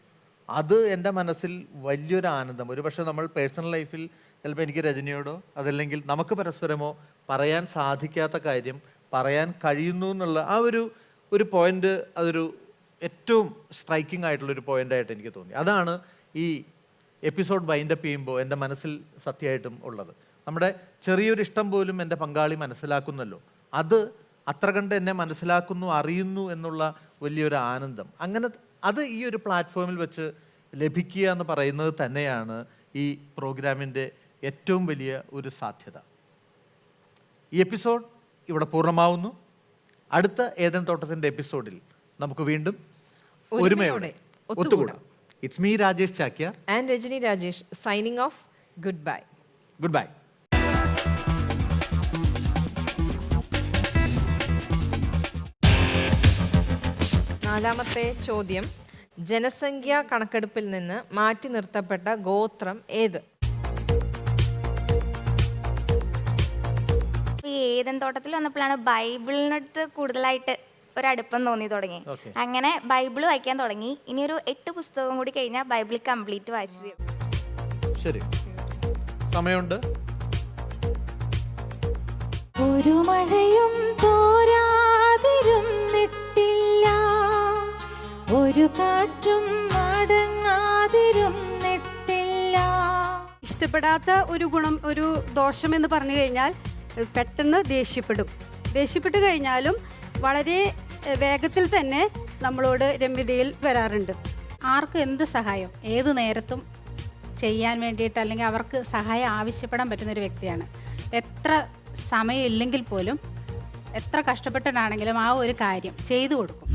അത് എൻ്റെ മനസ്സിൽ വലിയൊരു ആനന്ദം. ഒരു പക്ഷേ നമ്മൾ പേഴ്സണൽ ലൈഫിൽ ചിലപ്പോൾ എനിക്ക് രജനിയോടോ അതല്ലെങ്കിൽ നമുക്ക് പരസ്പരമോ പറയാൻ സാധിക്കാത്ത കാര്യം പറയാൻ കഴിയുന്നു എന്നുള്ള ആ ഒരു പോയിൻ്റ്, അതൊരു ഏറ്റവും സ്ട്രൈക്കിംഗ് ആയിട്ടുള്ളൊരു പോയിൻ്റായിട്ട് എനിക്ക് തോന്നി. അതാണ് ഈ എപ്പിസോഡ് വൈൻഡപ്പ് ചെയ്യുമ്പോൾ എൻ്റെ മനസ്സിൽ സത്യമായിട്ടും ഉള്ളത്. നമ്മുടെ ചെറിയൊരു ഇഷ്ടം പോലും എൻ്റെ പങ്കാളി മനസ്സിലാക്കുന്നല്ലോ, അത് അത്ര കണ്ട് എന്നെ മനസ്സിലാക്കുന്നു, അറിയുന്നു എന്നുള്ള വലിയൊരു ആനന്ദം. അങ്ങനെ അത് ഈ ഒരു പ്ലാറ്റ്ഫോമിൽ വെച്ച് ലഭിക്കുക എന്ന് പറയുന്നത് തന്നെയാണ് ഈ പ്രോഗ്രാമിൻ്റെ ഏറ്റവും വലിയ ഒരു സാധ്യത. ഈ എപ്പിസോഡ് ഇവിടെ പൂർണ്ണമാവുന്നു. അടുത്ത ഏദൻ തോട്ടത്തിൻ്റെ എപ്പിസോഡിൽ നമുക്ക് വീണ്ടും ഒരുമയോടെ ഒത്തുകൂടാം. It's me Rajesh Chakyar and Rajani Rajesh signing off. Goodbye. Goodbye. നാലാമത്തെ ചോദ്യം, ജനസംഖ്യാ കണക്കെടുപ്പിൽ നിന്ന് മാറ്റി നിർത്തപ്പെട്ട ഗോത്രം ഏത്? ഈ ഏദൻ തോട്ടത്തിൽ വന്നപ്പോഴാണ് ബൈബിളിനടുത്ത് കൂടുതലായിട്ട് ഒരടുപ്പം തോന്നി തുടങ്ങി. അങ്ങനെ ബൈബിൾ വായിക്കാൻ തുടങ്ങി. ഇനി ഒരു 8 പുസ്തകം കൂടി കഴിഞ്ഞാൽ ബൈബിൾ കംപ്ലീറ്റ് വായിച്ചു തീരും. ശരി, സമയമുണ്ട്. ഒരു മഴയും തോരാതിരുന്നിട്ടില്ല, ഒരു കാറ്റും മടങ്ങാതിരുന്നിട്ടില്ല. ഇഷ്ടപ്പെടാത്ത ഒരു ഗുണം, ഒരു ദോഷം എന്ന് പറഞ്ഞു കഴിഞ്ഞാൽ പെട്ടെന്ന് ദേഷ്യപ്പെടും. ദേഷ്യപ്പെട്ട് കഴിഞ്ഞാലും വളരെ വേഗത്തിൽ തന്നെ നമ്മളോട് രമ്യതയിൽ വരാറുണ്ട്. ആർക്കും എന്ത് സഹായം ഏത് നേരത്തും ചെയ്യാൻ വേണ്ടിയിട്ട്, അല്ലെങ്കിൽ അവർക്ക് സഹായം ആവശ്യപ്പെടാൻ പറ്റുന്നൊരു വ്യക്തിയാണ്. എത്ര സമയമില്ലെങ്കിൽ പോലും, എത്ര കഷ്ടപ്പെട്ടിട്ടാണെങ്കിലും ആ ഒരു കാര്യം ചെയ്തു കൊടുക്കും.